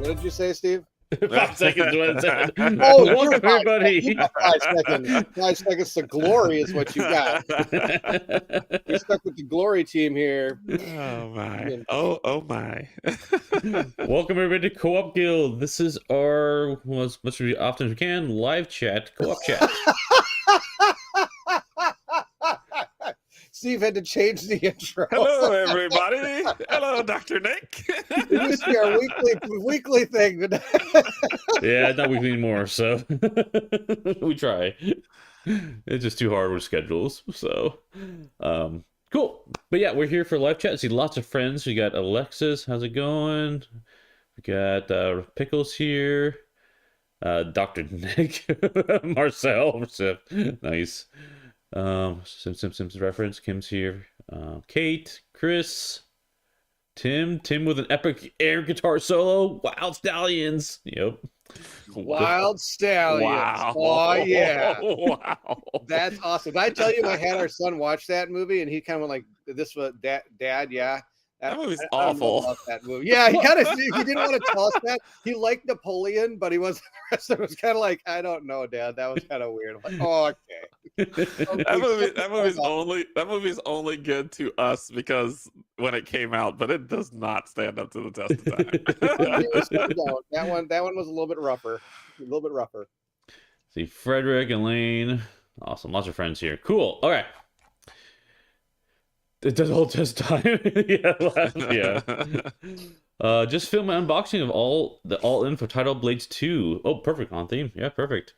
What did you say, Steve? 5 seconds. What it said. Oh, Welcome, everybody. 5 seconds. 5 seconds to glory is what you got. You're stuck with the glory team here. Oh my! Oh my! Welcome everybody to Co-op Guild. This is our, well, as much as often as we can, live chat, co-op chat. Steve had to change the intro. Hello, everybody. Hello, Dr. Nick. This is our weekly thing today. Yeah, not weekly anymore, so we try. It's just too hard with schedules, so cool. But yeah, we're here for live chat. See lots of friends. We got Alexis, how's it going? We got Pickles here, Dr. Nick, Marcel, nice. Simpsons reference. Kim's here. Kate, Chris, Tim with an epic air guitar solo. Wild Stallions. Yep. Wild Stallions. Wow. Oh yeah. Wow. That's awesome. Did I tell you I had our son watch that movie and he kind of like, this was Dad, yeah. That movie's I don't know awful. about that movie. Yeah, he didn't want to tell us that. He liked Napoleon, but he wasn't. The rest of it was kind of like, I don't know, Dad. That was kind of weird. I'm like, oh, okay. That movie's only good to us because when it came out, but it does not stand up to the test of time. That one was a little bit rougher. See Frederick, Elaine. Awesome. Lots of friends here. Cool. Okay. It does all test time. yeah. Just film an unboxing of all in for Title Blades 2. Oh, perfect, on theme. Yeah, perfect.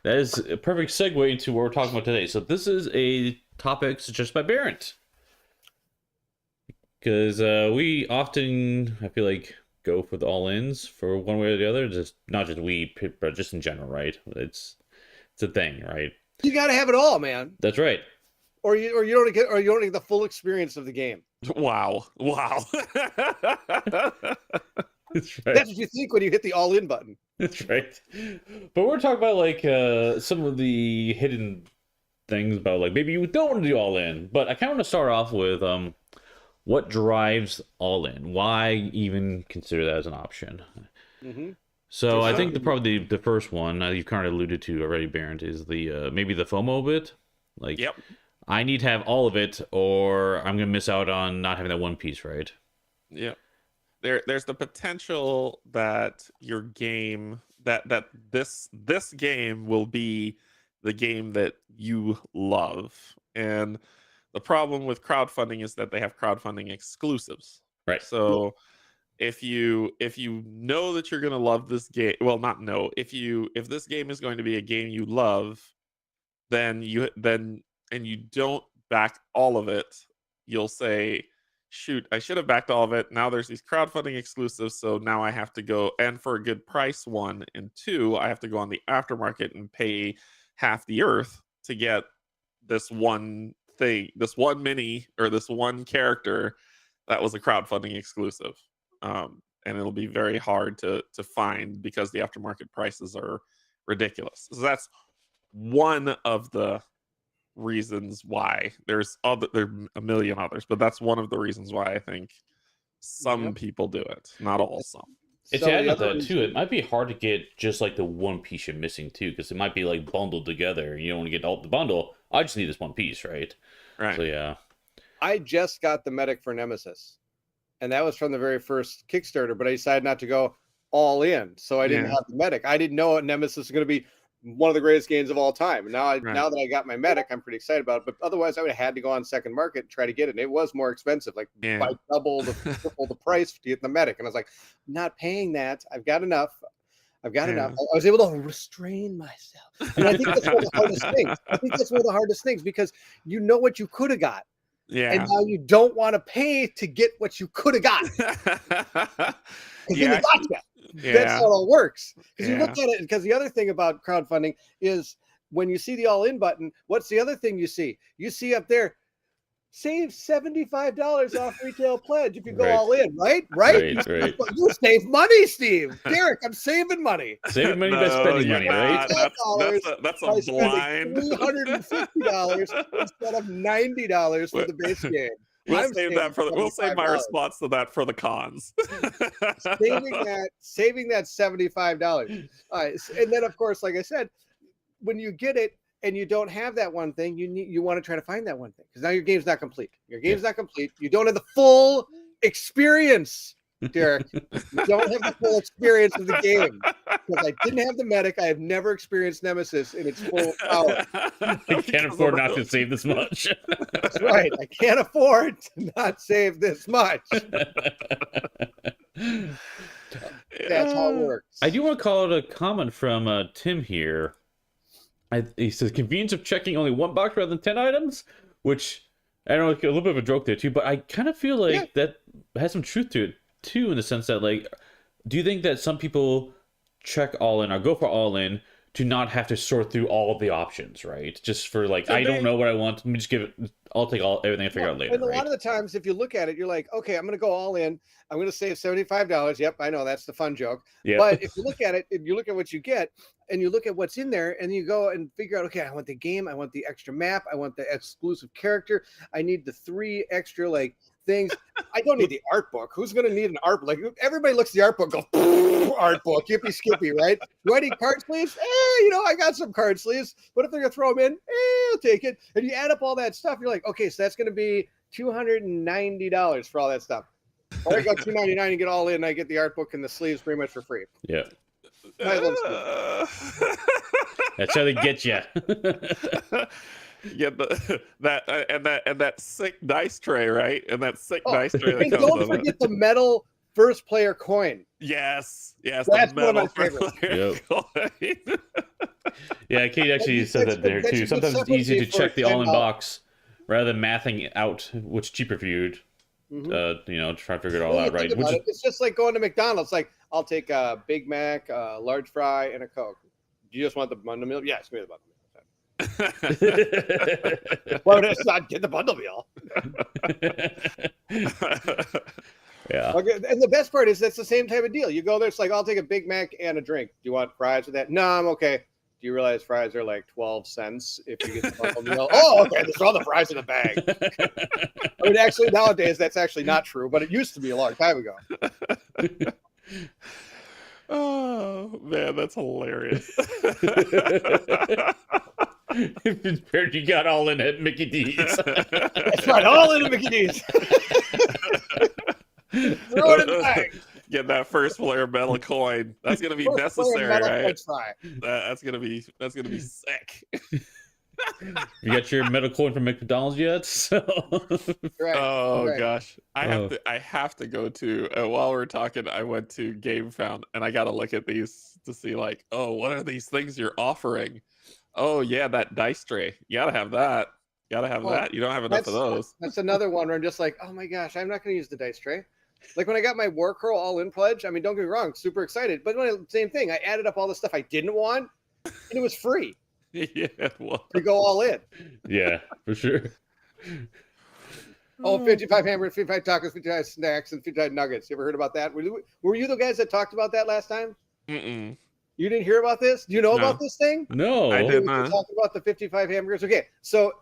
That is a perfect segue into what we're talking about today. So this is a topic suggested by Bairnt. Because we often, I feel like, go for the all-ins for one way or the other. Just not just we, but just in general, right? It's a thing, right? You got to have it all, man. That's right. Or you don't get the full experience of the game. Wow. That's right. That's what you think when you hit the all-in button. That's right. But we're talking about like some of the hidden things about like maybe you don't want to do all in. But I kind of want to start off with what drives all in. Why even consider that as an option? Mm-hmm. So I think probably the first one you've kind of alluded to already, Bairnt, is the maybe the FOMO bit. Like, yep. I need to have all of it, or I'm gonna miss out on not having that one piece, right? Yeah. There's the potential that your game that this game will be the game that you love. And the problem with crowdfunding is that they have crowdfunding exclusives. Right. So if you know that you're gonna love this game, well, not know, if this game is going to be a game you love, then and you don't back all of it, you'll say, shoot, I should have backed all of it. Now there's these crowdfunding exclusives, so now I have to go, and for a good price, 1, and 2, I have to go on the aftermarket and pay half the earth to get this one thing, this one mini, or this one character that was a crowdfunding exclusive. And it'll be very hard to find because the aftermarket prices are ridiculous. So that's one of the reasons why. There are a million others, but that's one of the reasons why I think some people do it, not all. Some. It's added to that too. It might be hard to get just like the one piece you're missing too, because it might be like bundled together. You don't want to get all the bundle. I just need this one piece, right? Right. So yeah. I just got the medic for Nemesis, and that was from the very first Kickstarter. But I decided not to go all in, so I didn't have the medic. I didn't know Nemesis was going to be one of the greatest games of all time. And now that I got my medic, I'm pretty excited about it. But otherwise, I would have had to go on second market and try to get it. And it was more expensive, like by triple the price to get the medic. And I was like, I'm not paying that. I've got enough. I was able to restrain myself. And I think that's one of the hardest things. Because you know what you could have got. Yeah. And now you don't want to pay to get what you could have got. Yeah. That's how it all works. Because you look at it, because the other thing about crowdfunding is when you see the all-in button, what's the other thing you see? You see up there, save $75 off retail pledge if you go all in, right? Right. You save money, Steve. Derrick, I'm saving money. Saving money by spending money, right? That's a blind. $350 instead of $90 for the base game. We'll save my $75. response to that for the cons. saving that $75. All right, and then of course, like I said, when you get it and you don't have that one thing, you want to try to find that one thing because now your game's not complete. Your game's not complete. You don't have the full experience, Derrick. You don't have the full experience of the game because I didn't have the medic. I have never experienced Nemesis in its full power. I can't afford not to save this much. That's right. I can't afford to not save this much. That's how it works. I do want to call it a comment from Tim here. He says convenience of checking only one box rather than 10 items, which I don't know, a little bit of a joke there too, but I kind of feel like that has some truth to it too, in the sense that, like, do you think that some people check all in or go for all in to not have to sort through all of the options, right? Just for like, I don't know what I want. Let me just give it. I'll take everything I figure out later. And a lot of the times, if you look at it, you're like, okay, I'm going to go all in. I'm going to save $75. Yep, I know that's the fun joke. Yep. But if you look at it, if you look at what you get, and you look at what's in there, and you go and figure out, okay, I want the game, I want the extra map, I want the exclusive character, I need the 3 extra like things. I don't need the art book. Who's going to need an art book? Like, everybody looks at the art book, goes art book, yippee skippy, right? Do I need card sleeves? I got some card sleeves. What if they're going to throw them in? I'll take it. And you add up all that stuff, you're like, okay, so that's going to be $290 for all that stuff. Or I go $299 and get all in. I get the art book and the sleeves pretty much for free. Yeah. That's how they get you. Yeah, that sick dice tray, right? And that sick dice tray. And don't forget the metal first player coin. Yes, that's one of my favorites. Yeah, Kate actually said that there too. Sometimes it's easy to check the all-in box rather than mathing out which cheaper for you. To try to figure it all out, right? It's just like going to McDonald's. Like, I'll take a Big Mac, a large fry, and a Coke. Do you just want the bundle meal? Yes, give me the bundle meal. Why would I not get the bundle meal? Yeah. Okay, and the best part is that's the same type of deal. You go there, it's like, I'll take a Big Mac and a drink. Do you want fries with that? No, I'm okay. Do you realize fries are like 12 cents if you get the bundle meal? Oh, okay. There's all the fries in the bag. I mean, actually, nowadays, that's actually not true, but it used to be a long time ago. Oh, man, that's hilarious. You got all in at Mickey D's. That's right, all in at Mickey D's. Throw it in the bag. Get that first player metal coin. That's gonna be necessary, right? That's gonna be sick. You got your metal coin from McDonald's yet? So. Right. Gosh, I have to go to. While we're talking, I went to GameFound and I got to look at these to see like, oh, what are these things you're offering? Oh yeah, that dice tray. You gotta have that. That. You don't have enough of those. That's another one where I'm just like, oh my gosh, I'm not gonna use the dice tray. Like when I got my War Curl all-in pledge, I mean, don't get me wrong, super excited. But same thing, I added up all the stuff I didn't want, and it was free. Yeah, well, to go all in. Yeah, for sure. 55 hamburgers, 55 tacos, 55 snacks, and 55 nuggets. You ever heard about that? Were you the guys that talked about that last time? Mm-mm. You didn't hear about this? Do you know about this thing? No. I did not. Talking about the 55 hamburgers. Okay, so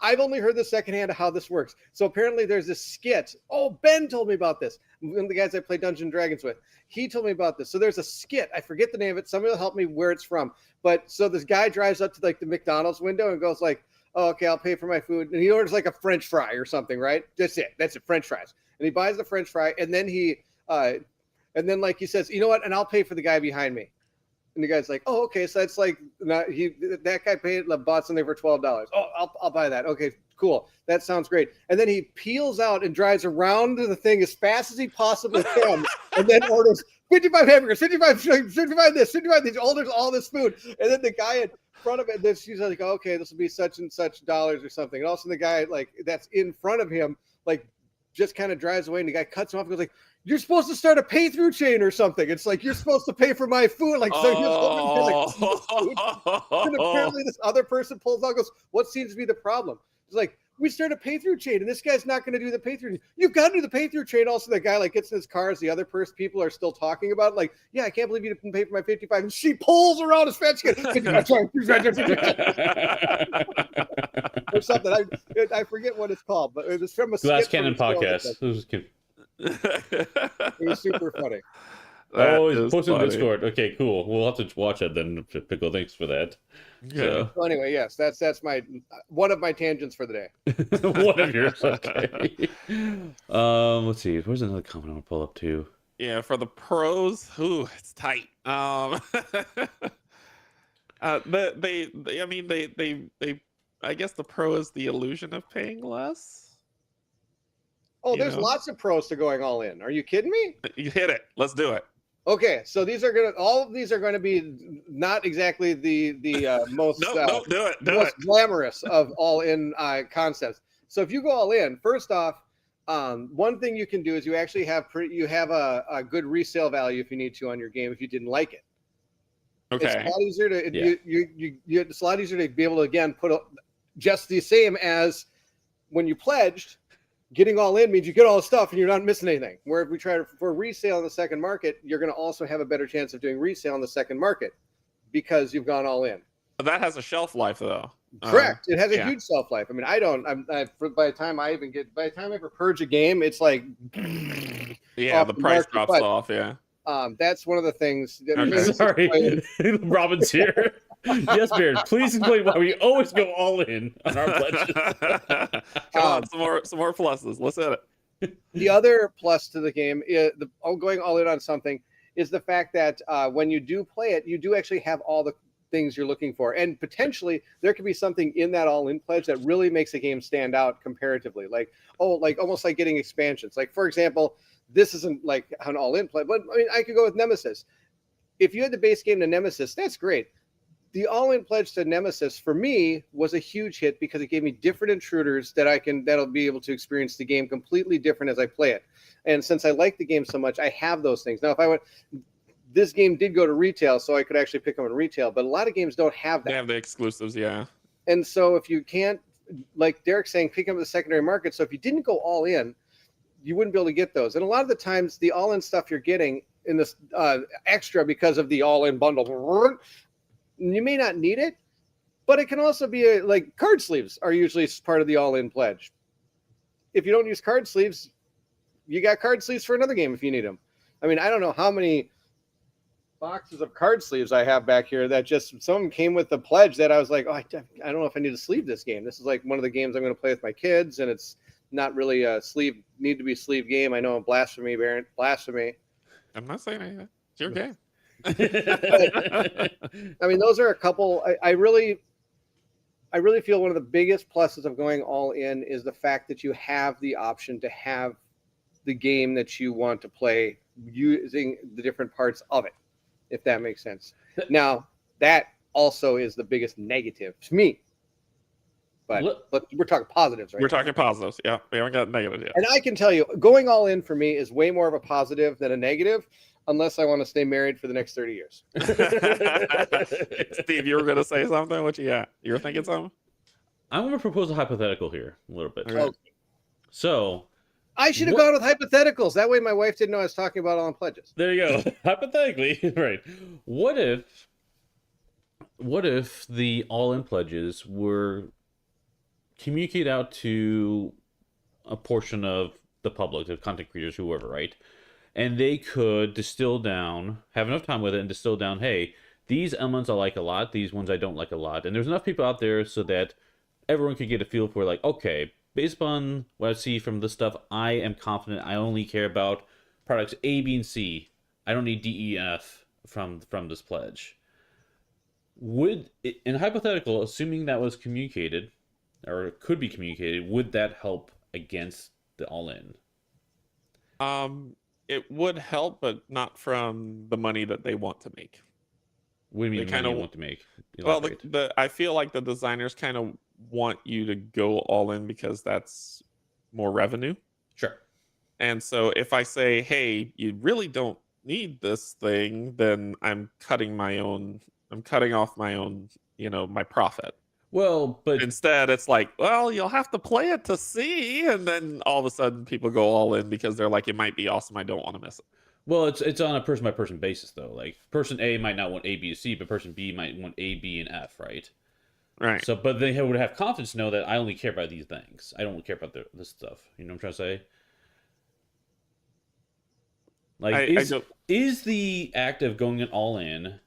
I've only heard the secondhand of how this works. So apparently there's this skit. Oh, Ben told me about this. One of the guys I play Dungeons & Dragons with. He told me about this. So there's a skit. I forget the name of it. Somebody will help me where it's from. But so this guy drives up to like the McDonald's window and goes like, oh, okay, I'll pay for my food. And he orders like a French fry or something, right? That's it, French fries. And he buys the French fry. And then he says, you know what? And I'll pay for the guy behind me. And the guy's like, oh, okay. So that's like, that guy bought something for $12. Oh, I'll buy that. Okay, cool. That sounds great. And then he peels out and drives around the thing as fast as he possibly can. And then orders 55 hamburgers, 55 this, 55 these, orders all this food. And then the guy in front of it, she's like, okay, this will be such and such dollars or something. And also the guy like that's in front of him, like just kind of drives away and the guy cuts him off and goes like, you're supposed to start a pay through chain or something. It's like, you're supposed to pay for my food. Like, so he's like, and apparently this other person pulls out and goes, what seems to be the problem? It's like, we start a pay through chain, and this guy's not going to do the pay through. You've got to do the pay through chain. Also, the guy like gets in his car as the other person people are still talking about, like, yeah, I can't believe you didn't pay for my 55. And she pulls around his fence, or something. I forget what it's called, but it was from a Glass Cannon podcast. It was super funny. Oh, post in Discord. Okay, cool. We'll have to watch it then. Pickle, thanks for that. Yeah. So anyway, yes, that's my one of my tangents for the day. One of yours. Okay. Let's see. Where's another comment I want to pull up too? Yeah, for the pros, it's tight. I guess the pro is the illusion of paying less. Oh, there's lots of pros to going all in. Are you kidding me? You hit it. Let's do it. Okay, so all of these are gonna be not exactly the most do it. most glamorous of all in concepts. So if you go all in, first off, one thing you can do is you actually have a good resale value if you need to on your game if you didn't like it. Okay. It's a lot easier to it's a lot easier to be able to again put just the same as when you pledged. Getting all in means you get all the stuff and you're not missing anything. Where if we try for resale in the second market, you're going to also have a better chance of doing resale in the second market because you've gone all in. That has a shelf life, though. Correct. It has a huge shelf life. I mean, by the time I ever purge a game, it's like the price drops off. Yeah. That's one of the things. Sorry, Robin's here. Yes, Bairnt, please explain why we always go all in on our pledges. Come on, some more pluses. Let's hit it. The other plus to the game, going all in on something, is the fact that when you do play it, you do actually have all the things you're looking for, and potentially there could be something in that all-in pledge that really makes a game stand out comparatively. Like almost like getting expansions. Like for example, this isn't like an all-in pledge, but I mean I could go with Nemesis. If you had the base game to Nemesis, that's great. The all-in pledge to Nemesis for me was a huge hit because it gave me different intruders that'll be able to experience the game completely different as I play it. And since I like the game so much, I have those things. Now, this game did go to retail, so I could actually pick them in retail, but a lot of games don't have that. They have the exclusives, yeah. And so if you can't, like Derrick saying, pick up the secondary market. So if you didn't go all in, you wouldn't be able to get those. And a lot of the times the all-in stuff you're getting in this extra because of the all-in bundle, you may not need it, but it can also be like card sleeves are usually part of the all-in pledge. If you don't use card sleeves, you got card sleeves for another game if you need them. I mean, I don't know how many boxes of card sleeves I have back here that just some of them came with the pledge that I was like, oh, I don't know if I need to sleeve this game. This is like one of the games I'm going to play with my kids, and it's not really a need to be sleeve game. I know, blasphemy, Bairnt, blasphemy. I'm not saying anything. It's your game. I mean, those are a couple. I really feel one of the biggest pluses of going all in is the fact that you have the option to have the game that you want to play using the different parts of it, if that makes sense. Now, that also is the biggest negative to me. But we're talking positives, right? We're talking positives. Yeah, we haven't got negatives yet. And I can tell you, going all in for me is way more of a positive than a negative, unless I want to stay married for the next 30 years. Steve, you were going to say something? What you got? You were thinking something? I'm going to propose a hypothetical here a little bit. Okay. So I should have gone with hypotheticals. That way my wife didn't know I was talking about all in pledges. There you go. Hypothetically, right. What if the all-in pledges were communicated out to a portion of the public, the content creators, whoever, right? And they could distill down, have enough time with it and distill down, hey, these elements I like a lot, these ones I don't like a lot. And there's enough people out there so that everyone could get a feel for, like, okay, based upon what I see from this stuff, I am confident I only care about products A, B, and C. I don't need D, E, and F from this pledge. In hypothetical, assuming that was communicated, or could be communicated, would that help against the all-in? It would help, but not from the money that they want to make. What do you mean they money you want to make? Elaborate. Well, I feel like the designers kind of want you to go all in because that's more revenue. Sure. And so if I say, hey, you really don't need this thing, then I'm cutting off my own, my profit. Well, but Instead, it's like, well, you'll have to play it to see, and then all of a sudden people go all in because they're like, it might be awesome. I don't want to miss it. well, it's on a person by person basis though. Like person A might not want A, B, or C, but person B might want A, B, and F, right? Right. So, but they would have confidence to know that I only care about these things. I don't care about this stuff. You know what I'm trying to say? Like, is the act of going all in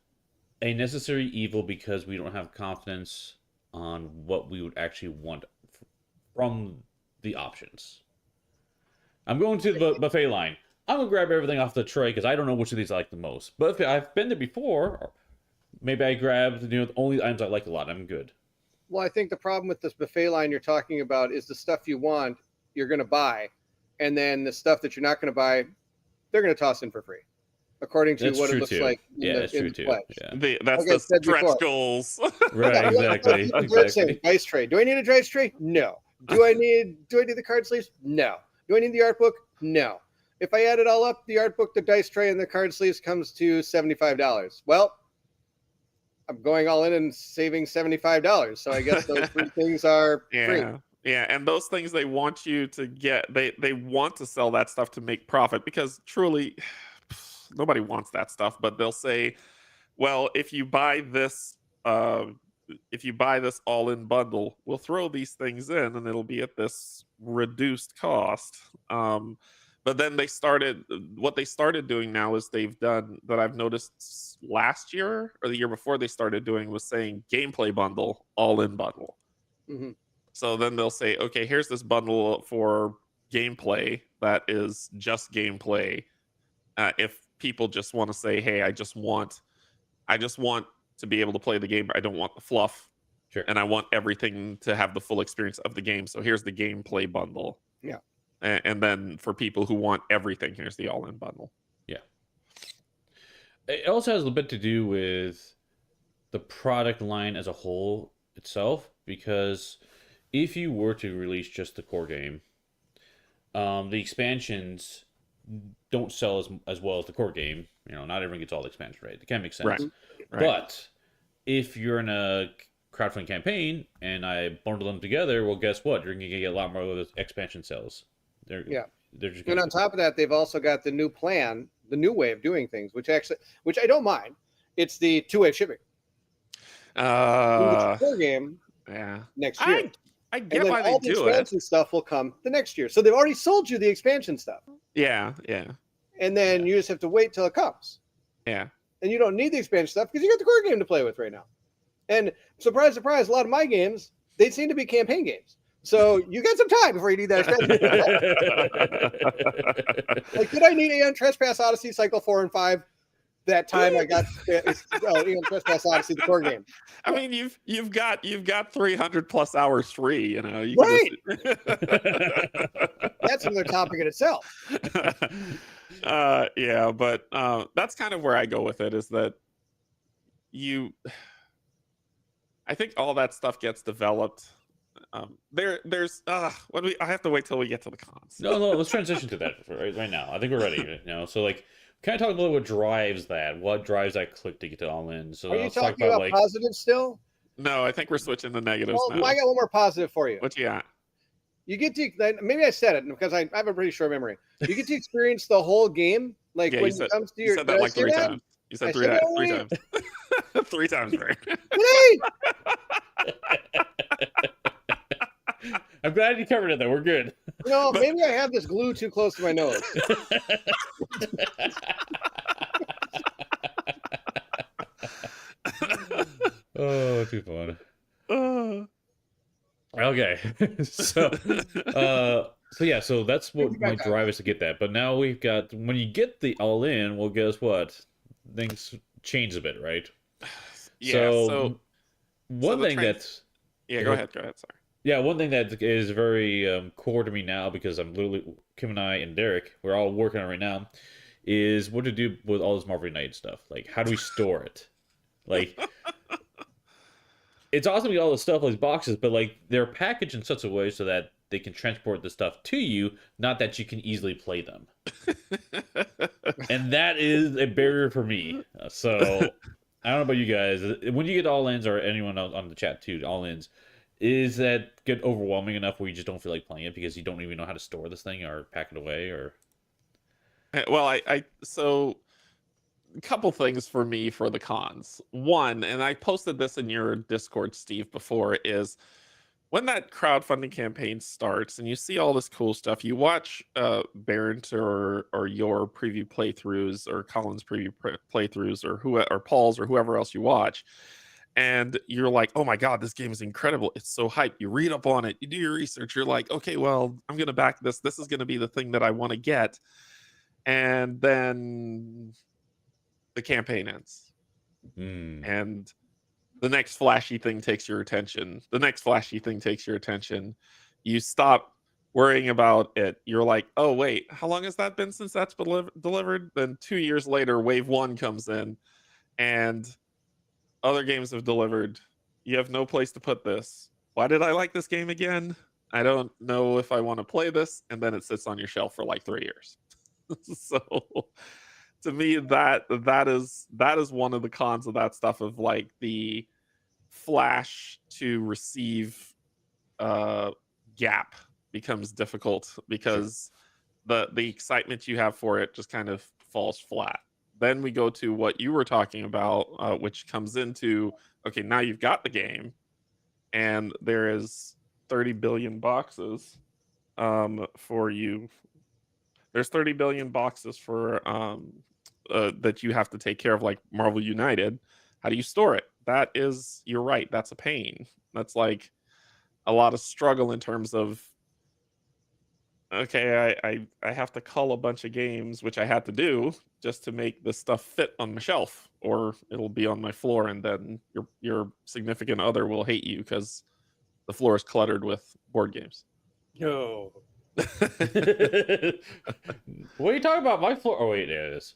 a necessary evil because we don't have confidence on what we would actually want from the options? I'm going to the buffet line. I'm gonna grab everything off the tray because I don't know which of these I like the most. But if I've been there before, maybe I grabbed only the items I like a lot. I'm good. Well, I think the problem with this buffet line you're talking about is the stuff you want, you're going to buy, and then the stuff that you're not going to buy, they're going to toss in for free, according to what it looks like. That's true too. Yeah. That's the stretch goals. Right, exactly. Saying, dice tray. Do I need a dice tray? No. Do I need the card sleeves? No. Do I need the art book? No. If I add it all up, the art book, the dice tray, and the card sleeves comes to $75. Well, I'm going all in and saving $75. So I guess those three things are free. Yeah, and those things they want you to get, they want to sell that stuff to make profit because truly nobody wants that stuff, but they'll say, well, if you buy this all-in bundle, we'll throw these things in and it'll be at this reduced cost. But then what they started doing now is they've done that I've noticed last year or the year before they started doing was saying gameplay bundle, all-in bundle. Mm-hmm. So then they'll say, okay, here's this bundle for gameplay that is just gameplay. If people just want to say, hey, I just want to be able to play the game. I don't want the fluff. Sure. And I want everything to have the full experience of the game. So here's the gameplay bundle. Yeah. And then for people who want everything, here's the all-in bundle. Yeah. It also has a bit to do with the product line as a whole itself, because if you were to release just the core game, the expansions don't sell as well as the core game. Not everyone gets all the expansions, right? It can make sense. Right. But if you're in a crowdfunding campaign and I bundle them together, well, guess what? You're going to get a lot more of those expansion sales. They're just and on top of that, they've also got the new plan, the new way of doing things, which I don't mind. It's the two-way shipping. Core game next year. I get why they all the do expansion stuff will come the next year. So they've already sold you the expansion stuff. Yeah. And then you just have to wait till it comes. Yeah. And you don't need the expansion stuff because you got the core game to play with right now. And surprise, surprise, a lot of my games, they seem to be campaign games. So you got some time before you need that expansion. Like, did I need Aeon Trespass Odyssey Cycle 4 and 5? That time I got Aeon Trespass Odyssey, the core game. I mean, you've got 300 plus hours free. You right. That's another topic in itself. Yeah, but that's kind of where I go with it. Is that I think all that stuff gets developed. I have to wait till we get to the cons. No, let's transition to that right now. I think we're ready. So like, kind of talk about what drives that. What drives that click to get to all in? So are you talking about positives still? No, I think we're switching to negatives now. I got one more positive for you. What you got? You get to, maybe I said it because I have a pretty short memory. You get to experience the whole game. Like when it comes to your. You said that like 3 times. You said 3 times. 3 times, right? Hey! I'm glad you covered it though. We're good. Maybe I have this glue too close to my nose. Oh, too fun. Okay. So that's what my drive is to get that. But now we've got, when you get the all in, well, guess what? Things change a bit, right? Yeah. So one thing that's go ahead. Sorry. Yeah, one thing that is very core to me now, because I'm literally, Kim and I and Derrick, we're all working on it right now, is what to do with all this Marvel United stuff. Like, how do we store it? Like, it's awesome to get all this stuff, all these boxes, but like, they're packaged in such a way so that they can transport the stuff to you, not that you can easily play them. And that is a barrier for me. So I don't know about you guys. When you get all-ins, or anyone else on the chat too, all-ins, is that get overwhelming enough where you just don't feel like playing it because you don't even know how to store this thing or pack it away? Or Well, so a couple things for me for the cons. One, and I posted this in your Discord, Steve, before, is when that crowdfunding campaign starts and you see all this cool stuff, you watch Bairnt or your preview playthroughs or Colin's preview playthroughs or or Paul's or whoever else you watch, and you're like, oh my god, this game is incredible, it's so hype. You read up on it, you do your research, you're like, okay, well, I'm gonna back this is gonna be the thing that I want to get. And then the campaign ends, and the next flashy thing takes your attention. The next flashy thing takes your attention. You stop worrying about it. You're like, oh, wait, how long has that been since that's been delivered? Then 2 years later, wave one comes in and other games have delivered. You have no place to put this. Why did I like this game again? I don't know if I want to play this. And then it sits on your shelf for like 3 years. So to me, that is one of the cons of that stuff, of like the flash to receive gap becomes difficult because the excitement you have for it just kind of falls flat. Then we go to what you were talking about, which comes into, okay, now you've got the game and there is 30 billion boxes for you. There's 30 billion boxes for that you have to take care of, like Marvel United. How do you store it? That is, you're right, that's a pain. That's like a lot of struggle in terms of, okay, I have to cull a bunch of games, which I had to do just to make this stuff fit on my shelf, or it'll be on my floor, and then your significant other will hate you because the floor is cluttered with board games. No. what are you talking about? My floor. Oh wait, there it is.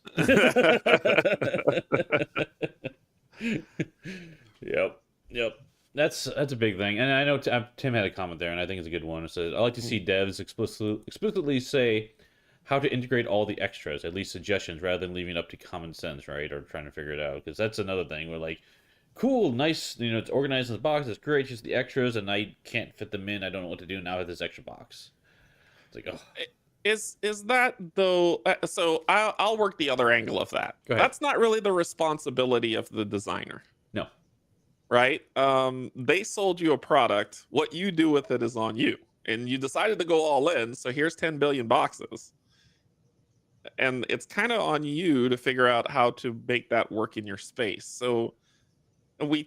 Yep. That's a big thing, and I know Tim had a comment there, and I think it's a good one. It says, "I like to see devs explicitly say how to integrate all the extras, at least suggestions, rather than leaving it up to common sense, right? Or trying to figure it out, because that's another thing. We're like, cool, nice, it's organized in the box, it's great, just the extras, and I can't fit them in. I don't know what to do now with this extra box." It's like, oh. Is that though? So I'll work the other angle of that. That's not really the responsibility of the designer. No. Right? They sold you a product. What you do with it is on you. And you decided to go all in. So here's 10 billion boxes. And it's kind of on you to figure out how to make that work in your space. So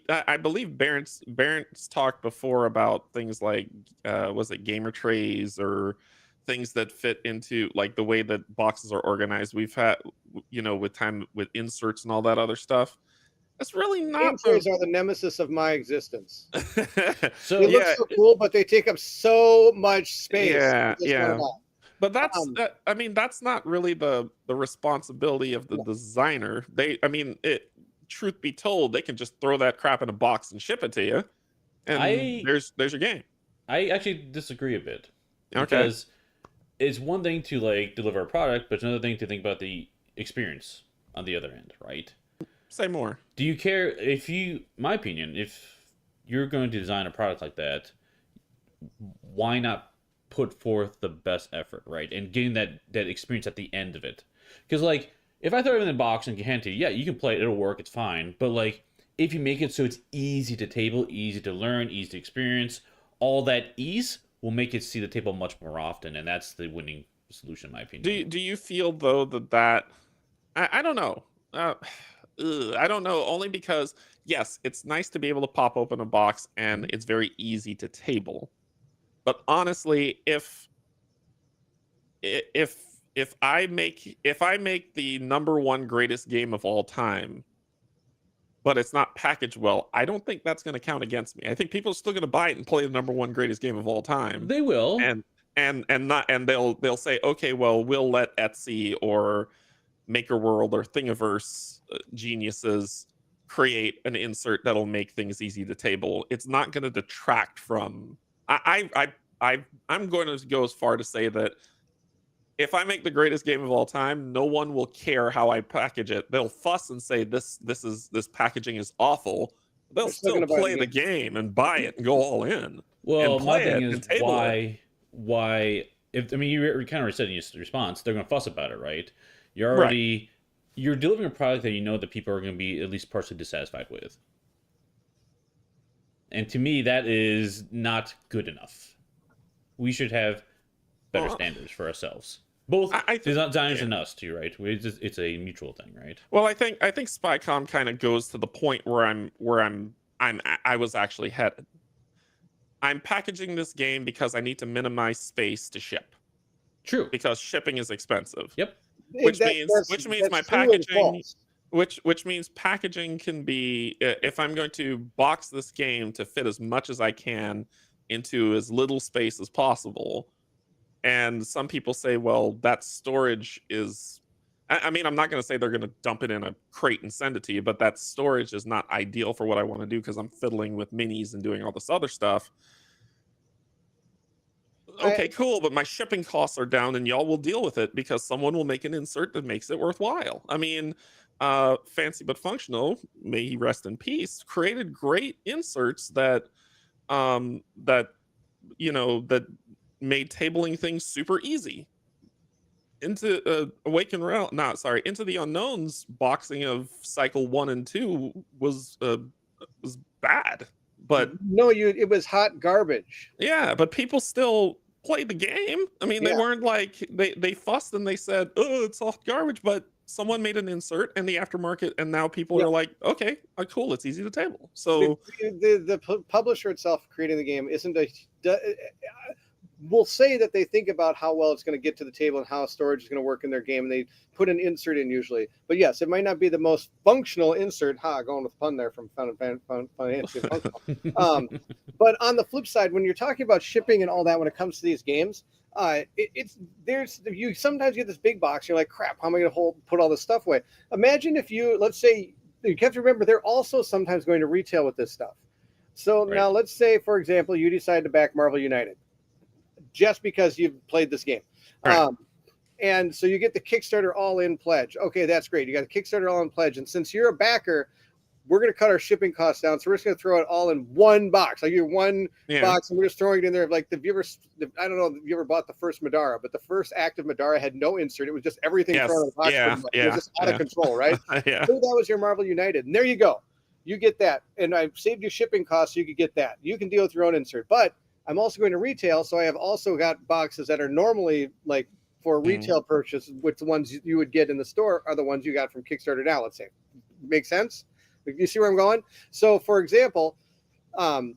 I believe Bairnt's talked before about things like was it gamer trays or things that fit into like the way that boxes are organized. We've had, with inserts and all that other stuff. That's really not. Game trays are the nemesis of my existence. So they look so cool, but they take up so much space. Yeah. But that's that's not really the responsibility of the designer. Truth be told, they can just throw that crap in a box and ship it to you, and there's your game. I actually disagree a bit. Because it's one thing to like deliver a product, but it's another thing to think about the experience on the other end, right? Say more. Do you care my opinion, if you're going to design a product like that, why not put forth the best effort, right? And getting that experience at the end of it. Because like, if I throw it in the box and hand it to you, yeah, you can play it, it'll work, it's fine. But like, if you make it so it's easy to table, easy to learn, easy to experience, all that ease will make it see the table much more often, and that's the winning solution, in my opinion. Do you feel though that I don't know. I don't know, only because yes, it's nice to be able to pop open a box and it's very easy to table. But honestly, if I make the #1 greatest game of all time, but it's not packaged well, I don't think that's going to count against me. I think people are still going to buy it and play the #1 greatest game of all time. They will, and they'll say, okay, well, we'll let Etsy or Maker World or Thingiverse geniuses create an insert that'll make things easy to table. It's not going to detract from. I'm going to go as far to say that if I make the greatest game of all time, no one will care how I package it. They'll fuss and say this packaging is awful. They'll They're still still gonna buy the play the game and buy it and go all in. Well, and my play thing it is and table it. why if I mean you kind of already said in your response, they're going to fuss about it, right? Right. You're delivering a product that you know that people are going to be at least partially dissatisfied with. And to me, that is not good enough. We should have better standards for ourselves. Both designers and us too, right? It's a mutual thing, right? Well, I think Spycom kind of goes to the point where I was actually headed. I'm packaging this game because I need to minimize space to ship. True. Because shipping is expensive. Yep. Which means my packaging, which means packaging can be, if I'm going to box this game to fit as much as I can into as little space as possible. And some people say, well, that storage is, I mean, I'm not going to say they're going to dump it in a crate and send it to you, but that storage is not ideal for what I want to do because I'm fiddling with minis and doing all this other stuff. Okay, cool, but my shipping costs are down and y'all will deal with it because someone will make an insert that makes it worthwhile. I mean, Fancy But Functional, may he rest in peace, created great inserts that that made tabling things super easy. Into Into the Unknown's boxing of cycle 1 and 2 was bad. But no, it was hot garbage. Yeah, but people still played the game. I mean, they weren't like they fussed and they said, "Oh, it's hot garbage," but someone made an insert in the aftermarket, and now people are like, "Okay, cool, it's easy to table." So the publisher itself creating the game isn't will say that they think about how well it's going to get to the table and how storage is going to work in their game, and they put an insert in usually. But yes, it might not be the most functional insert. Going with pun there from financially functional. But on the flip side, when you're talking about shipping and all that, when it comes to these games, you sometimes get this big box. You're like, crap, how am I going to put all this stuff away? Imagine if let's say, you have to remember, they're also sometimes going to retail with this stuff. So now let's say, for example, you decide to back Marvel United just because you've played this game. Right. And so you get the Kickstarter all-in pledge. Okay, that's great. You got the Kickstarter all-in pledge. And since you're a backer, we're going to cut our shipping costs down. So we're just going to throw it all in one box. Like you're one box, and we're just throwing it in there. Like, I don't know if you ever bought the first Madara, but the first active Madara had no insert. It was just everything thrown in the box. It was just out of control, right? So that was your Marvel United. And there you go. You get that. And I've saved you shipping costs so you could get that. You can deal with your own insert. But I'm also going to retail, so I have also got boxes that are normally like for retail purchase, which the ones you would get in the store are the ones you got from Kickstarter now, let's say. Make sense? You see where I'm going? So, for example, I've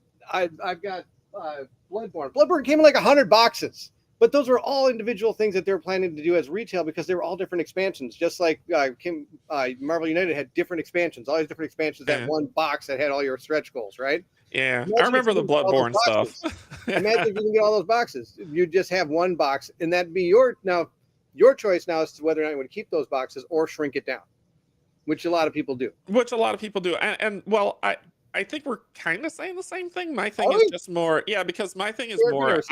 got Bloodborne. Bloodborne came in like 100 boxes, but those were all individual things that they were planning to do as retail because they were all different expansions. Just like Marvel United had different expansions. All these different expansions had one box that had all your stretch goals, right? Yeah, imagine I remember the Bloodborne stuff. Imagine if you can get all those boxes. You just have one box, and that'd be your choice now as to whether or not you want to keep those boxes or shrink it down, which a lot of people do. And well, I think we're kind of saying the same thing. My thing is just more, because my thing is more.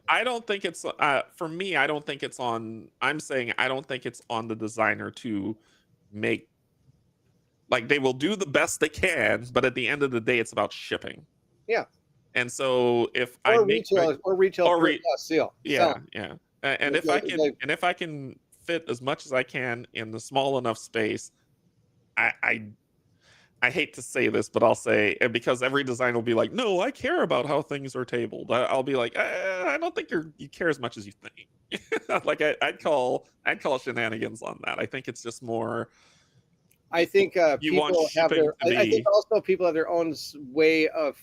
I don't think it's for me. I don't think it's on. I'm saying I don't think it's on the designer to make. Like, they will do the best they can, but at the end of the day, it's about shipping. Yeah. And so if retail seal. And if I can fit as much as I can in the small enough space, I hate to say this, but I'll say, because every designer will be like, no, I care about how things are tabled. I'll be like, I don't think you care as much as you think. Like I'd call shenanigans on that. I think it's just more. I think people have their. I think also people have their own way of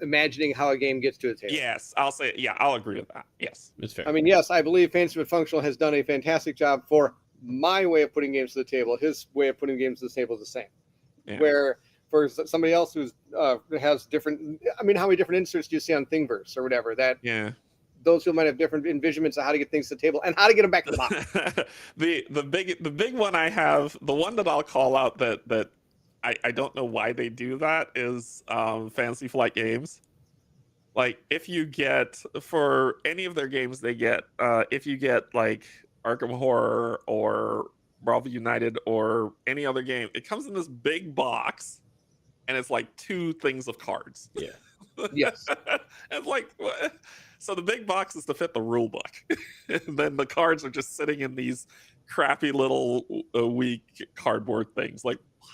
imagining how a game gets to the table. Yes, I'll agree with that. Yes, it's fair. I mean, yes, I believe Fancy But Functional has done a fantastic job for my way of putting games to the table. His way of putting games to the table is the same. Yeah. Where for somebody else who's has different, I mean, how many different inserts do you see on Thingiverse or whatever? Those people might have different envisionments of how to get things to the table and how to get them back to the box. the big one I have, the one that I'll call out that I don't know why they do that is Fantasy Flight Games. like if you get for any of their games, they get if you get like Arkham Horror or Marvel United or any other game, it comes in this big box, and it's like 2 things of cards. Yeah. Yes. And like, what? So the big box is to fit the rule book, and then the cards are just sitting in these crappy little weak cardboard things. Like, why?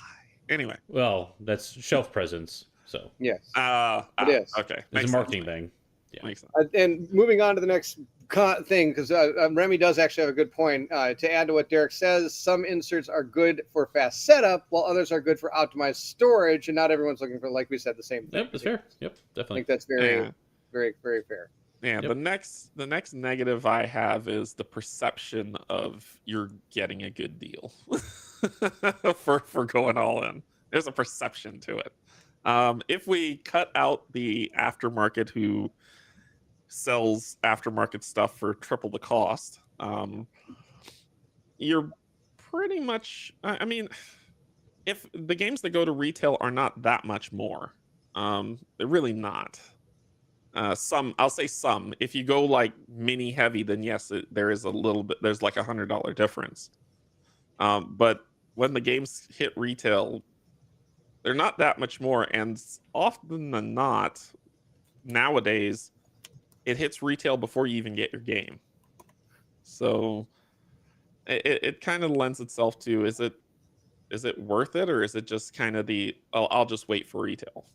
Anyway, Well, that's shelf presence. So Yes. It is. Okay, it's makes a marketing sense. thing. Yeah. Makes sense. And moving on to the next thing, because Remy does actually have a good point. To add to what Derrick says, some inserts are good for fast setup, while others are good for optimized storage, and not everyone's looking for, like we said, the same thing. Yep, that's fair. Yep, I definitely. think that's very, Yeah. very, very fair. Yeah, Yep. the next negative I have is the perception of you're getting a good deal for going all in. There's a perception to it. If we cut out the aftermarket who sells aftermarket stuff for triple the cost, you're pretty much. I mean, if the games that go to retail are not that much more, they're really not. Some, I'll say some. If you go like mini heavy, then yes, there is a little bit. There's like $100 difference. But when the games hit retail, they're not that much more, and often than not, nowadays, it hits retail before you even get your game. So it kind of lends itself to, is it worth it, or is it just kind of the, oh, I'll just wait for retail?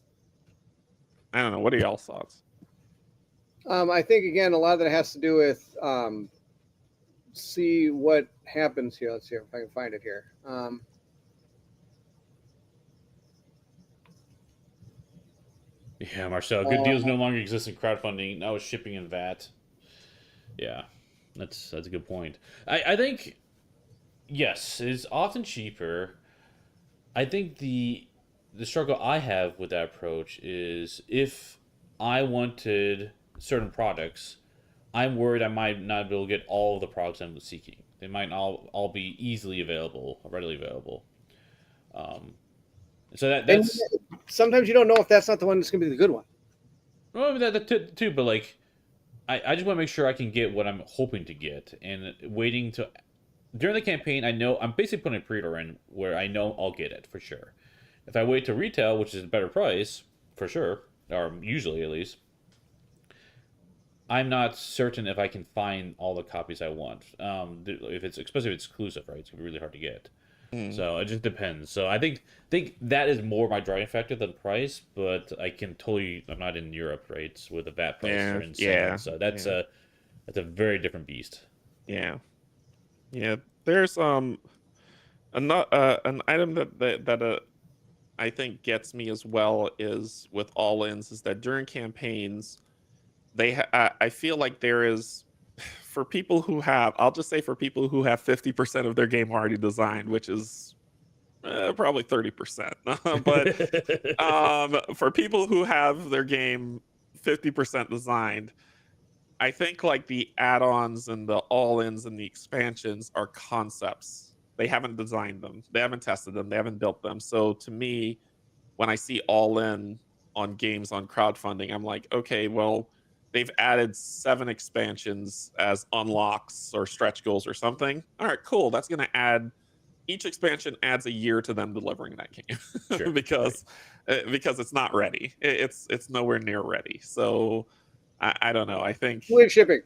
I don't know. What are y'all's thoughts? I think again, a lot of that has to do with see what happens here. Let's see if I can find it here. Yeah, Marcel. Good deals no longer exist in crowdfunding. Now it's shipping and VAT. Yeah, that's a good point. I think yes, it's often cheaper. I think the struggle I have with that approach is if I wanted certain products, I'm worried I might not be able to get all of the products I'm seeking. They might not all be easily available, readily available. So that's Sometimes you don't know if that's not the one that's going to be the good one. well, that too. But like, I just want to make sure I can get what I'm hoping to get, and waiting to during the campaign. I know I'm basically putting a pre-order in where I know I'll get it for sure. If I wait to retail, which is a better price for sure, or usually at least, I'm not certain if I can find all the copies I want. If it's especially if it's exclusive, right? It's gonna be really hard to get. So it just depends. So I think that is more my driving factor than price, but I can totally. I'm not in Europe, right? With a VAT price or in yeah. So that's a very different beast. Yeah. There's an item that I think gets me as well is with all-ins is that during campaigns, I feel like there is, for people who have, I'll just say for people who have 50% of their game already designed, which is probably 30%. But for people who have their game 50% designed, I think like the add-ons and the all-ins and the expansions are concepts. They haven't designed them. They haven't tested them. They haven't built them. So to me, when I see all-in on games on crowdfunding, I'm like, okay, well, they've added 7 expansions as unlocks or stretch goals or something. All right, cool. That's going to add, each expansion adds a year to them delivering that game. Sure, because it's not ready. It's nowhere near ready. So I don't know. I think 2-week shipping.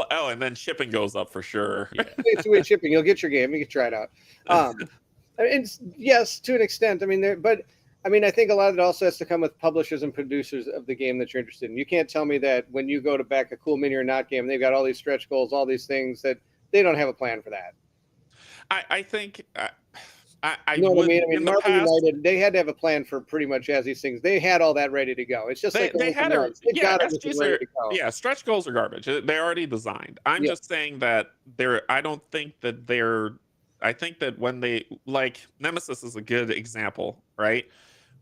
Oh, and then shipping goes up for sure. Yeah. 2-week shipping. You'll get your game. You can try it out. Yes, to an extent. I mean, I think a lot of it also has to come with publishers and producers of the game that you're interested in. You can't tell me that when you go to back a Cool Mini or Not game, they've got all these stretch goals, all these things that they don't have a plan for that. I think I you know what I mean? I mean, in the Marvel past, United, they had to have a plan for pretty much as these things. They had all that ready to go. It's just they had a SGs ready to go. Yeah, stretch goals are garbage. They're already designed. I'm just saying that I don't think that they're. I think that when they, like, Nemesis is a good example, right?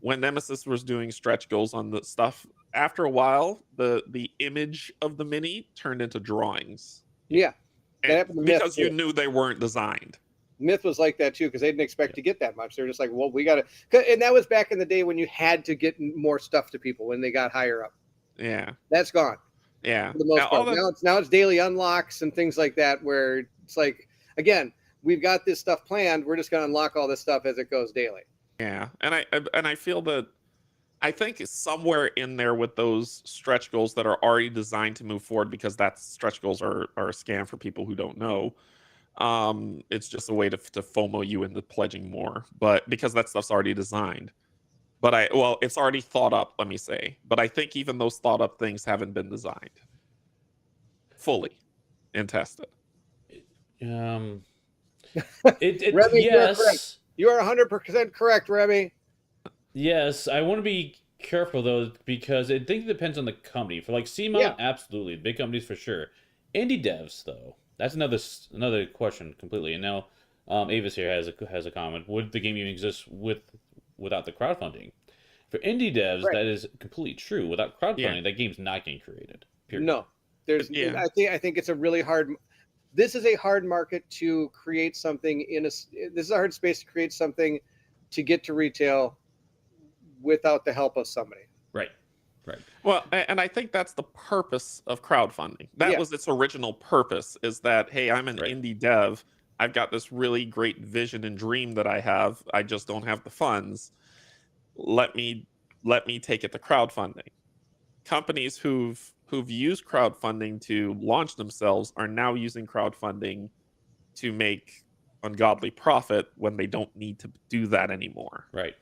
When Nemesis was doing stretch goals on the stuff, after a while, the image of the mini turned into drawings. Yeah, because you knew they weren't designed. Myth was like that too, because they didn't expect to get that much. They're just like, well, we got to, and that was back in the day when you had to get more stuff to people when they got higher up. Yeah. That's gone. Yeah. For the most part. Now it's daily unlocks and things like that, where it's like, again, we've got this stuff planned. We're just going to unlock all this stuff as it goes daily. Yeah. And I feel that I think somewhere in there with those stretch goals that are already designed to move forward, because that's stretch goals are a scam for people who don't know. It's just a way to FOMO you into pledging more, but because that stuff's already designed. But it's already thought up, let me say. But I think even those thought up things haven't been designed fully and tested. Remy, Yes. you are 100% correct, Remy. Yes, I want to be careful though, because I think it depends on the company. For like CMON, absolutely, big companies for sure. Indie devs though, that's another question completely. And now, Avis here has a comment. Would the game even exist without the crowdfunding? For indie devs, that is completely true. Without crowdfunding, that game's not getting created. Period. No, I think it's a really hard. This is a hard market to create something this is a hard space to create something to get to retail without the help of somebody. Right. Well, and I think that's the purpose of crowdfunding. That was its original purpose, is that, hey, I'm an indie dev. I've got this really great vision and dream that I have. I just don't have the funds. Let me take it to crowdfunding. Companies who've used crowdfunding to launch themselves are now using crowdfunding to make ungodly profit when they don't need to do that anymore. Right.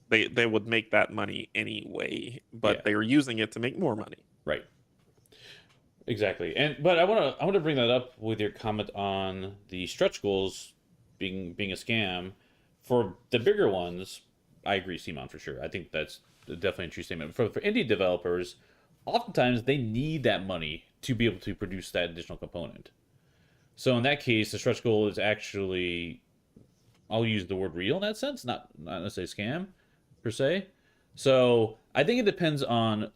They would make that money anyway, but they were using it to make more money. Right. Exactly. But I want to bring that up with your comment on the stretch goals being a scam. For the bigger ones, I agree, Simon, for sure. I think that's definitely a true statement. For indie developers, oftentimes they need that money to be able to produce that additional component. So in that case, the stretch goal is actually, I'll use the word real in that sense, not necessarily scam per se. So I think it depends on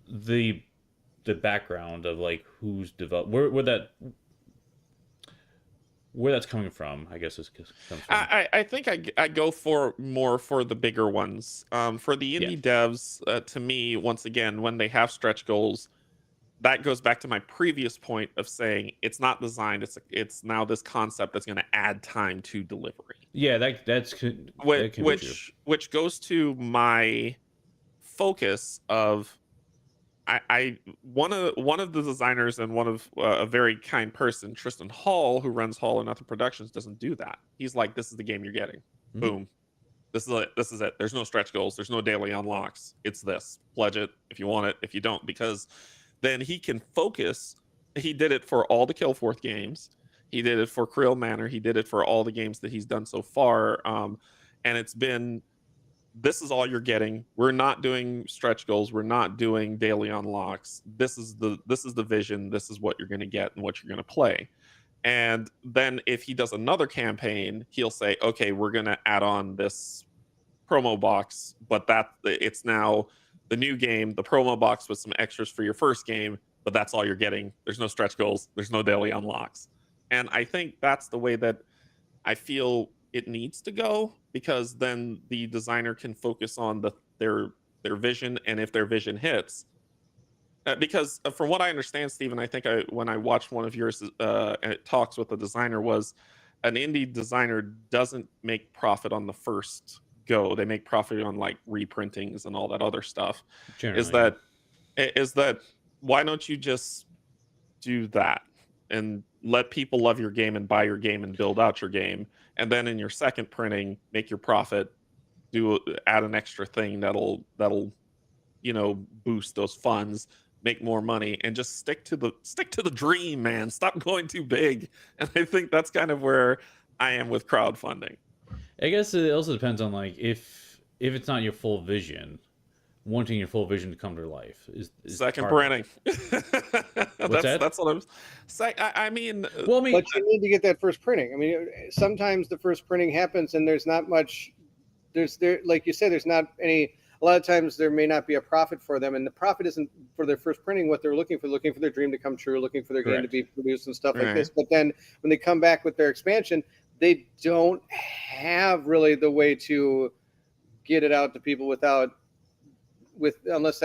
the background of like who's developed, where that's coming from, I guess comes from. I think I go for more for the bigger ones. For the indie devs, to me, once again, when they have stretch goals, that goes back to my previous point of saying it's not designed. It's now this concept that's going to add time to delivery. Yeah, that can be true. Which goes to my focus of one of the designers and one of a very kind person, Tristan Hall, who runs Hall and Nothing Productions, doesn't do that. He's like, this is the game you're getting. Mm-hmm. Boom. This is it. There's no stretch goals. There's no daily unlocks. It's this. Pledge it if you want it. If you don't, because then he can focus. He did it for all the Killforth games. He did it for Creel Manor. He did it for all the games that he's done so far. And it's been, this is all you're getting. We're not doing stretch goals. We're not doing daily unlocks. This is the vision. This is what you're going to get and what you're going to play. And then if he does another campaign, he'll say, okay, we're going to add on this promo box, but it's now the new game, the promo box with some extras for your first game, but that's all you're getting. There's no stretch goals. There's no daily unlocks. And I think that's the way that I feel it needs to go, because then the designer can focus on their vision, and if their vision hits, because from what I understand, Stephen, I think when I watched one of yours talks with the designer, was an indie designer doesn't make profit on the first go. They make profit on like reprintings and all that other stuff. Generally. Is that why don't you just do that and let people love your game and buy your game and build out your game, and then in your second printing make your profit, add an extra thing that'll boost those funds, make more money, and just stick to the dream, man. Stop going too big. And I think that's kind of where I am with crowdfunding. I guess it also depends on like if it's not your full vision, wanting your full vision to come to life is second printing. That's what I'm saying. I mean, but you need to get that first printing. I mean, sometimes the first printing happens and there's not much. Like you said, there's not any. A lot of times there may not be a profit for them, and the profit isn't for their first printing what they're looking for their dream to come true, looking for their game to be produced and stuff like this. But then when they come back with their expansion, they don't have really the way to get it out to people without unless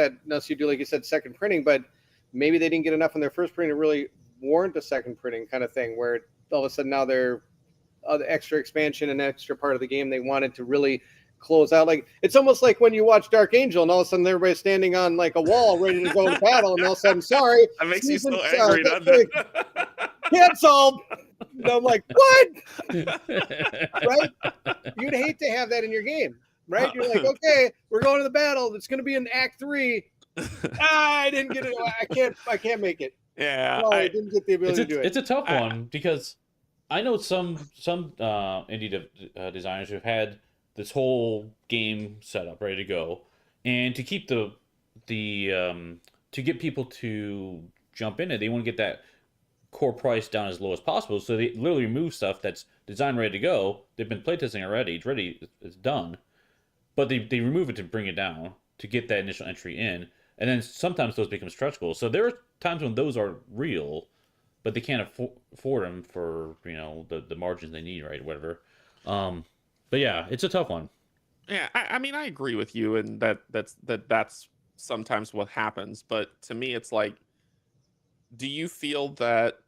you do, like you said, second printing, but maybe they didn't get enough on their first printing to really warrant a second printing kind of thing, where all of a sudden now they're the extra expansion and extra part of the game they wanted to really close out. Like, it's almost like when you watch Dark Angel and all of a sudden everybody's standing on like a wall ready to go to battle, and all of a sudden, sorry, that makes you so angry, doesn't it? Canceled. And I'm like, what? Right? You'd hate to have that in your game, right? You're like, okay, we're going to the battle. It's going to be in Act 3. I didn't get it. I can't make it. Yeah, no, I didn't get the ability to do it. It's a tough one because I know some indie designers who've had this whole game set up ready to go, and to keep to get people to jump in it, they want to get that core price down as low as possible. So they literally remove stuff that's designed ready to go. They've been playtesting already. It's ready. It's done. But they remove it to bring it down to get that initial entry in. And then sometimes those become stretch goals. So there are times when those are real, but they can't afford them for, the margins they need, right? Whatever. But yeah, it's a tough one. Yeah, I mean, I agree with you, and that's sometimes what happens. But to me, it's like, do you feel that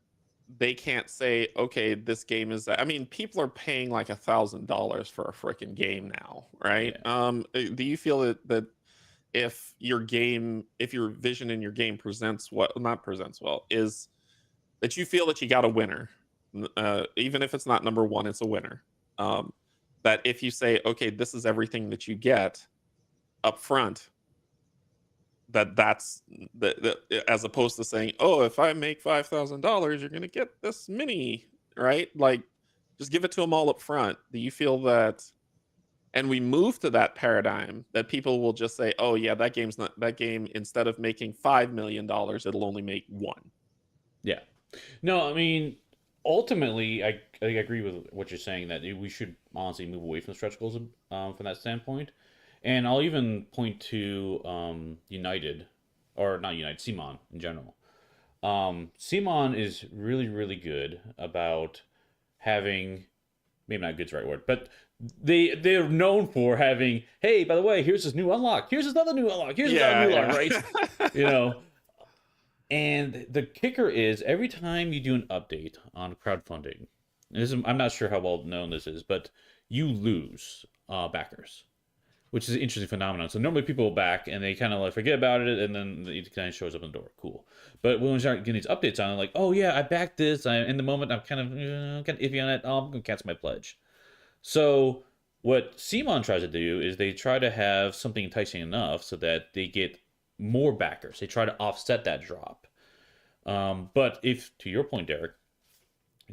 they can't say, okay, this game is that? I mean, people are paying like $1,000 for a freaking game now, right? Yeah. Do you feel that if your vision in your game presents well, is that you feel that you got a winner, even if it's not number one, it's a winner. That if you say, okay, this is everything that you get up front, that's as opposed to saying, oh, if I make $5,000, you're going to get this mini, right? Like, just give it to them all up front. Do you feel that? And we move to that paradigm that people will just say, oh yeah, that game, instead of making $5 million, it'll only make $1 million. Yeah. No, I mean, ultimately, I agree with what you're saying, that we should honestly move away from stretch goals from that standpoint. And I'll even point to United, or not United, Simon in general. Simon is really, really good about having, maybe not good's the right word, but they're known for having, hey, by the way, here's this new unlock, here's another new unlock, here's another new unlock, right? And the kicker is, every time you do an update on crowdfunding, I'm not sure how well known this is, but you lose backers, which is an interesting phenomenon. So normally people will back and they kind of like forget about it, and then it kind of shows up in the door. Cool. But when we start getting these updates on it, like, oh yeah, I backed this. In the moment, I'm kind of iffy on it. Oh, I'm going to cancel my pledge. So what Simon tries to do is they try to have something enticing enough so that they get more backers. They try to offset that drop. But if, to your point, Derek,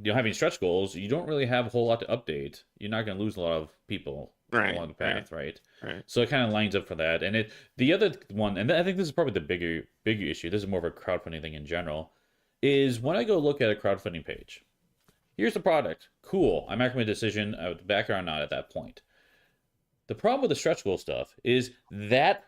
having stretch goals, you don't really have a whole lot to update. You're not going to lose a lot of people along the path, right? So it kind of lines up for that. And the other one, and I think this is probably the bigger issue, this is more of a crowdfunding thing in general, is when I go look at a crowdfunding page, here's the product, cool, I'm making my decision, I would back or not at that point. The problem with the stretch goal stuff is that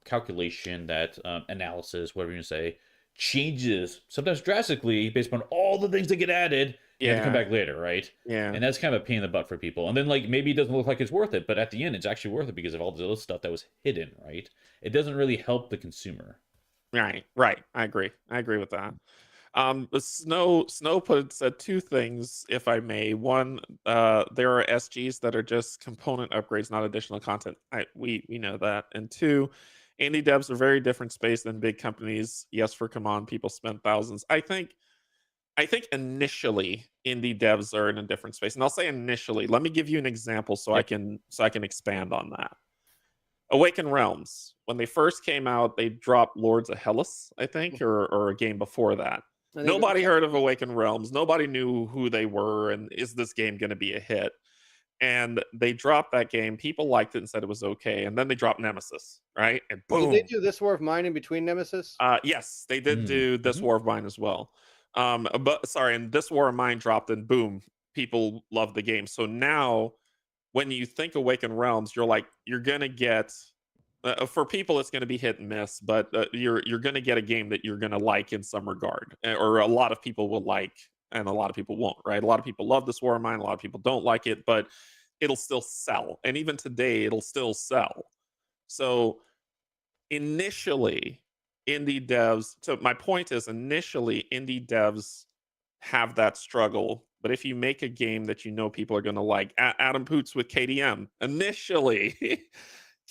calculation, that analysis, whatever you can say, changes sometimes drastically based on all the things that get added. You have to come back later, right? Yeah. And that's kind of a pain in the butt for people. And then, like, maybe it doesn't look like it's worth it, but at the end, it's actually worth it because of all the other stuff that was hidden, right? It doesn't really help the consumer. Right. I agree with that. Snow said two things, if I may. One, there are SGs that are just component upgrades, not additional content. We know that. And two, indie devs are very different space than big companies. Yes, come on, people spend thousands. I think initially indie devs are in a different space, and I'll say initially. Let me give you an example so I can expand on that. Awaken Realms, when they first came out, they dropped Lords of Hellas, I think, or a game before that. Nobody heard of Awaken Realms. Nobody knew who they were, and is this game going to be a hit? And they dropped that game. People liked it and said it was okay. And then they dropped Nemesis, right? And boom. Did they do This War of Mine in between Nemesis? Yes, they did do This War of Mine as well. And This War of Mine dropped, and boom, people loved the game. So now, when you think Awaken Realms, you're gonna get, for people it's gonna be hit and miss, but you're gonna get a game that you're gonna like in some regard, or a lot of people will like, and a lot of people won't, right? A lot of people love This War of Mine, a lot of people don't like it, but it'll still sell, and even today it'll still sell. So initially, indie devs. So my point is, initially, indie devs have that struggle. But if you make a game that you know people are going to like, Adam Poots with KDM, initially,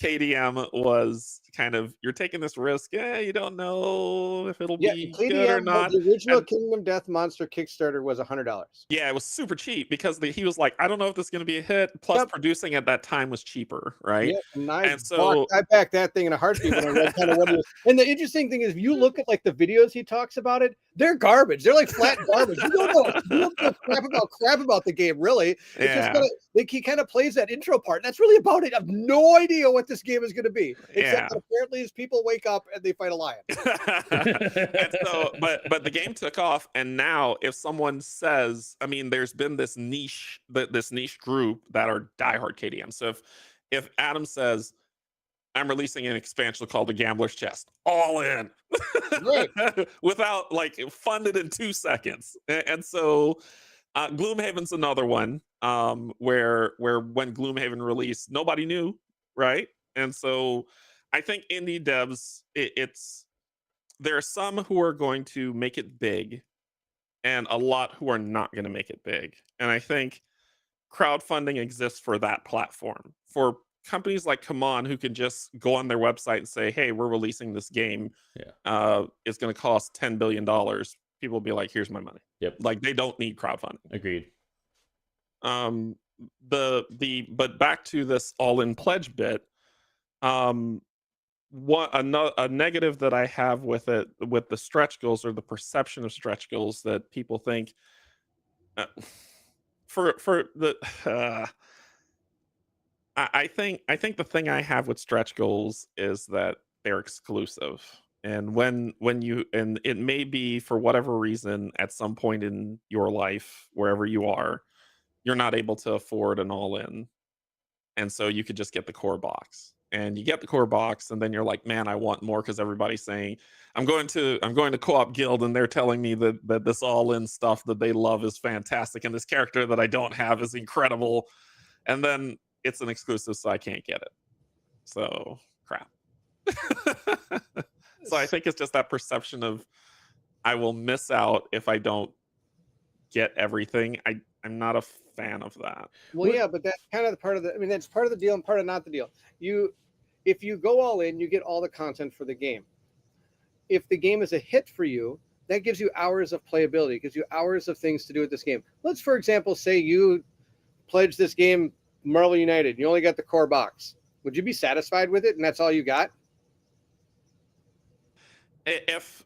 KDM was kind of, you're taking this risk. Yeah, you don't know if it'll Yeah, be good or KDM, not. the original And Kingdom Death Monster Kickstarter was $100. yeah, it was super cheap because he was like, I don't know if this is going to be a hit. Plus, Yep. producing at that time was cheaper, right? Yep, and I And so, backed that thing in a heartbeat when I read kind of what it was. And the interesting thing is, if you look at like the videos he talks about it, they're garbage. They're like flat garbage. You don't know crap about the game, really. It's just yeah, he kind of plays that intro part. And that's really about it. I have no idea what this game is going to be, except that apparently his people wake up and they fight a lion. And so, but the game took off, and now if someone says, I mean, there's been this niche group that are diehard KDM. So if Adam says, I'm releasing an expansion called The Gambler's Chest, all in, Right. without like funded in 2 seconds. And so Gloomhaven's another one, where when Gloomhaven released, nobody knew, right? And so I think indie devs, there are some who are going to make it big, and a lot who are not going to make it big. And I think crowdfunding exists for that platform, for companies like Come On, who can just go on their website and say, hey, we're releasing this game. Yeah. It's going to cost $10 billion. People will be like, here's my money. Yep. Like, they don't need crowdfunding. Agreed. But back to this all-in pledge bit, a negative that I have with it, with the stretch goals, or the perception of stretch goals, that people think for the I think the thing I have with stretch goals is that they're exclusive. And when you, and it may be for whatever reason at some point in your life, wherever you are, you're not able to afford an all-in, and so you could just get the core box. And you get the core box, and then you're like, man, I want more, because everybody's saying, I'm going to Co-op Guild, and they're telling me that this all-in stuff that they love is fantastic, and this character that I don't have is incredible. And then it's an exclusive, so I can't get it. So crap. So I think it's just that perception of, I will miss out if I don't get everything. I'm not a fan of that. Well, yeah, but that's kind of the part of the, I mean, that's part of the deal and part of not the deal. If you go all in, you get all the content for the game. If the game is a hit for you, that gives you hours of playability, gives you hours of things to do with this game. Let's, for example, say you pledge this game Marvel United, you only got the core box. Would you be satisfied with it, and that's all you got? If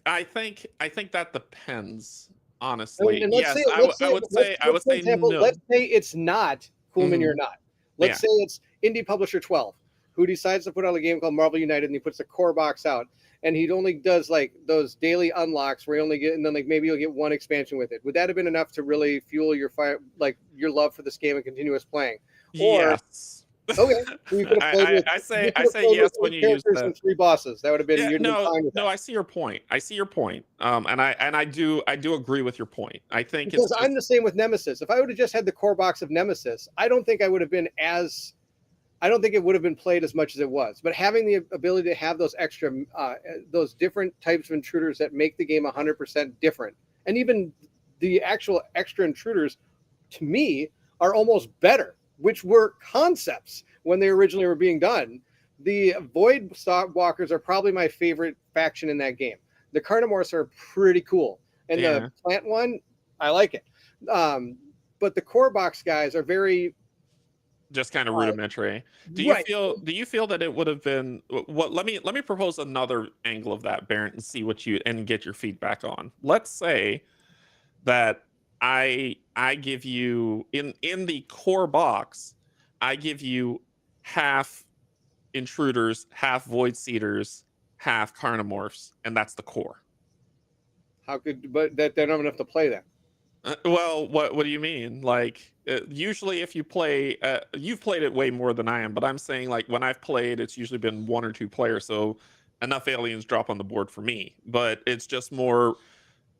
I think that depends, honestly. And yes, I would say example, no. Let's say it's not Cool Mini or not. Let's say it's Indie Publisher 12, who decides to put out a game called Marvel United, and he puts the core box out, and he only does like those daily unlocks where you only get, and then like maybe you'll get one expansion with it. Would that have been enough to really fuel your fire, like your love for this game and continuous playing? Yes. Okay, so you could have played with, I say yes when you use that. And 3 bosses. That would have been, yeah, fine with that. No, I see your point. And I do agree with your point. I think because I'm the same with Nemesis. If I would have just had the core box of Nemesis, I don't think it would have been played as much as it was. But having the ability to have those extra, those different types of intruders that make the game 100% different, and even the actual extra intruders, to me, are almost better, which were concepts when they originally were being done. The Void Stalkwalkers are probably my favorite faction in that game. The Carnivores are pretty cool. And the plant one, I like it. But the core box guys are very just kind of rudimentary. Do you feel that it would have been what? Let me propose another angle of that, Bairnt, and see what you, and get your feedback on. Let's say that I give you in the core box, I give you half intruders, half void seeders, half carnomorphs, and that's the core. But that they don't have enough to play that. Well, what do you mean? Like, usually if you play, you've played it way more than I am, but I'm saying, like, when I've played, it's usually been 1 or 2 players, so enough aliens drop on the board for me. But it's just more,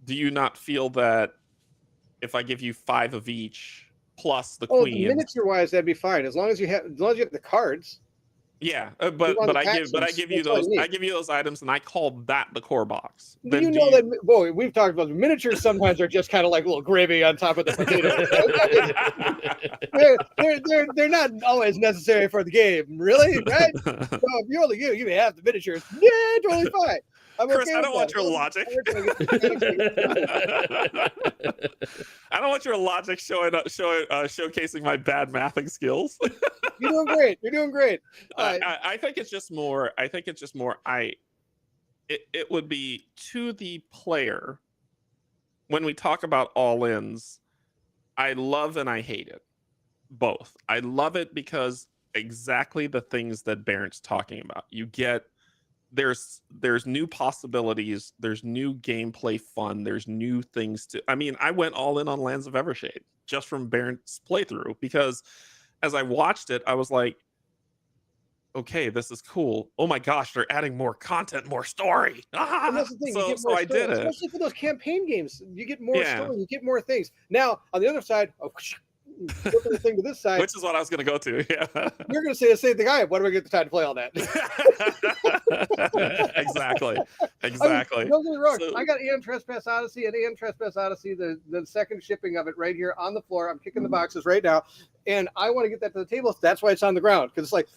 do you not feel that if I give you 5 of each, plus the Oh, queen. miniature wise, that'd be fine as long as you have the cards. Yeah, but I give you those items, and I call that the core box. Then that, boy, we've talked about miniatures. Sometimes are just kind of like a little gravy on top of the potato. they're not always necessary for the game, really, right? So if you only give me half the miniatures, yeah, totally fine. Chris, I don't want your logic. I don't want your logic showcasing my bad mathing skills. You're doing great. You're doing great. I think it's just more. It would be to the player. When we talk about all-ins, I love and I hate it. Both. I love it because exactly the things that Bairnt's talking about. You get there's new possibilities, there's new gameplay fun, there's new things to. I mean, I went all in on Lands of Evershade just from Bairnt's playthrough because as I watched it, I was like, okay, this is cool. Oh my gosh, they're adding more content, more story. That's the thing. So I did it. Especially for those campaign games, you get more story, you get more things. Now, on the other side, the thing to this side, which is what I was going to go to. Yeah, you're going to say the same thing. Why do I get the time to play all that? Exactly. I mean, don't get me wrong. I got Aeon Trespass Odyssey and Aeon Trespass Odyssey, the second shipping of it right here on the floor. I'm kicking the boxes right now, and I want to get that to the table. That's why it's on the ground, because it's like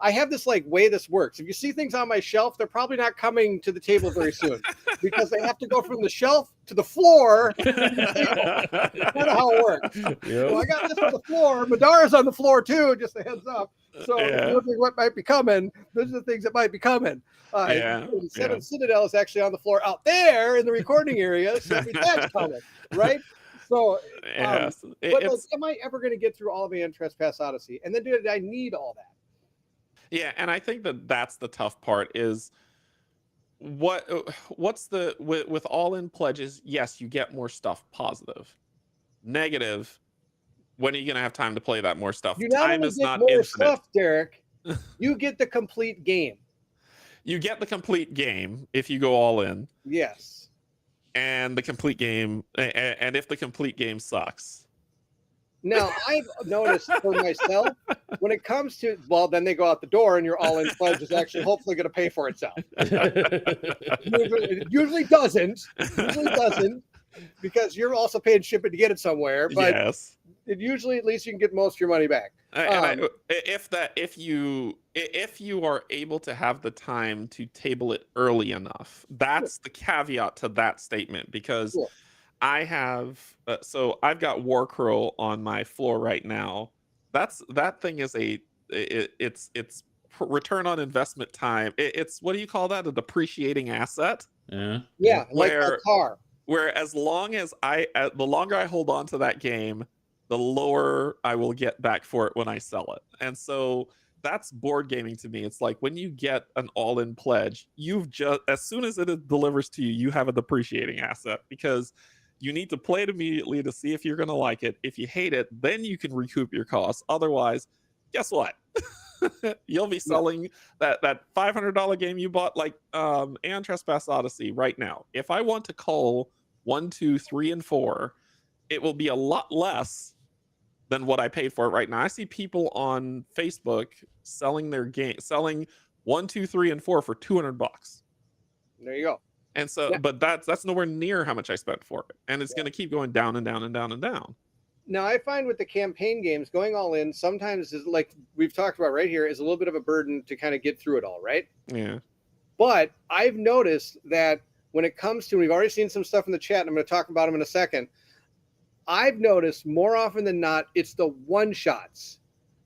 I have this like way this works. If you see things on my shelf, they're probably not coming to the table very soon because they have to go from the shelf to the floor. To the That's kind of how it works. Yep. So I got this on the floor. Madara's on the floor too, just a heads up. So what might be coming, those are the things that might be coming. Seven Citadel is actually on the floor out there in the recording area. So that's coming, right? So, but am I ever going to get through all of Aeon Trespass Odyssey? And then did I need all that? Yeah, and I think that's the tough part is what's the with all-in pledges, yes, you get more stuff. Positive. Negative, when are you going to have time to play that more stuff? Time is not infinite. Stuff, Derrick. You get the complete game. You get the complete game if you go all in. Yes. And the complete game, and if the complete game sucks. Now, I've noticed for myself, when it comes to, well, then they go out the door and your all-in pledge is actually hopefully going to pay for itself. It usually doesn't, because you're also paying shipping to get it somewhere. But it usually, at least you can get most of your money back. If you are able to have the time to table it early enough, that's the caveat to that statement, because I have I've got Warcrow on my floor right now. That thing is it's return on investment time. It's what do you call that? A depreciating asset. Yeah, like a car. Where the longer I hold on to that game, the lower I will get back for it when I sell it. And so that's board gaming to me. It's like when you get an all-in pledge, you've just, as soon as it delivers to you, you have a depreciating asset, because you need to play it immediately to see if you're going to like it. If you hate it, then you can recoup your costs. Otherwise, guess what? You'll be selling that $500 game you bought, like Aeon Trespass Odyssey right now. If I want to cull 1, 2, 3, and 4, it will be a lot less than what I paid for it right now. I see people on Facebook selling their game, selling 1, 2, 3, and 4 for $200. There you go. And so, but that's nowhere near how much I spent for it, and it's going to keep going down and down and down and down. Now, I find with the campaign games, going all in sometimes is, like we've talked about right here, is a little bit of a burden to kind of get through it all, right? Yeah. But I've noticed that when it comes to, we've already seen some stuff in the chat, and I'm going to talk about them in a second. I've noticed more often than not, it's the one-shots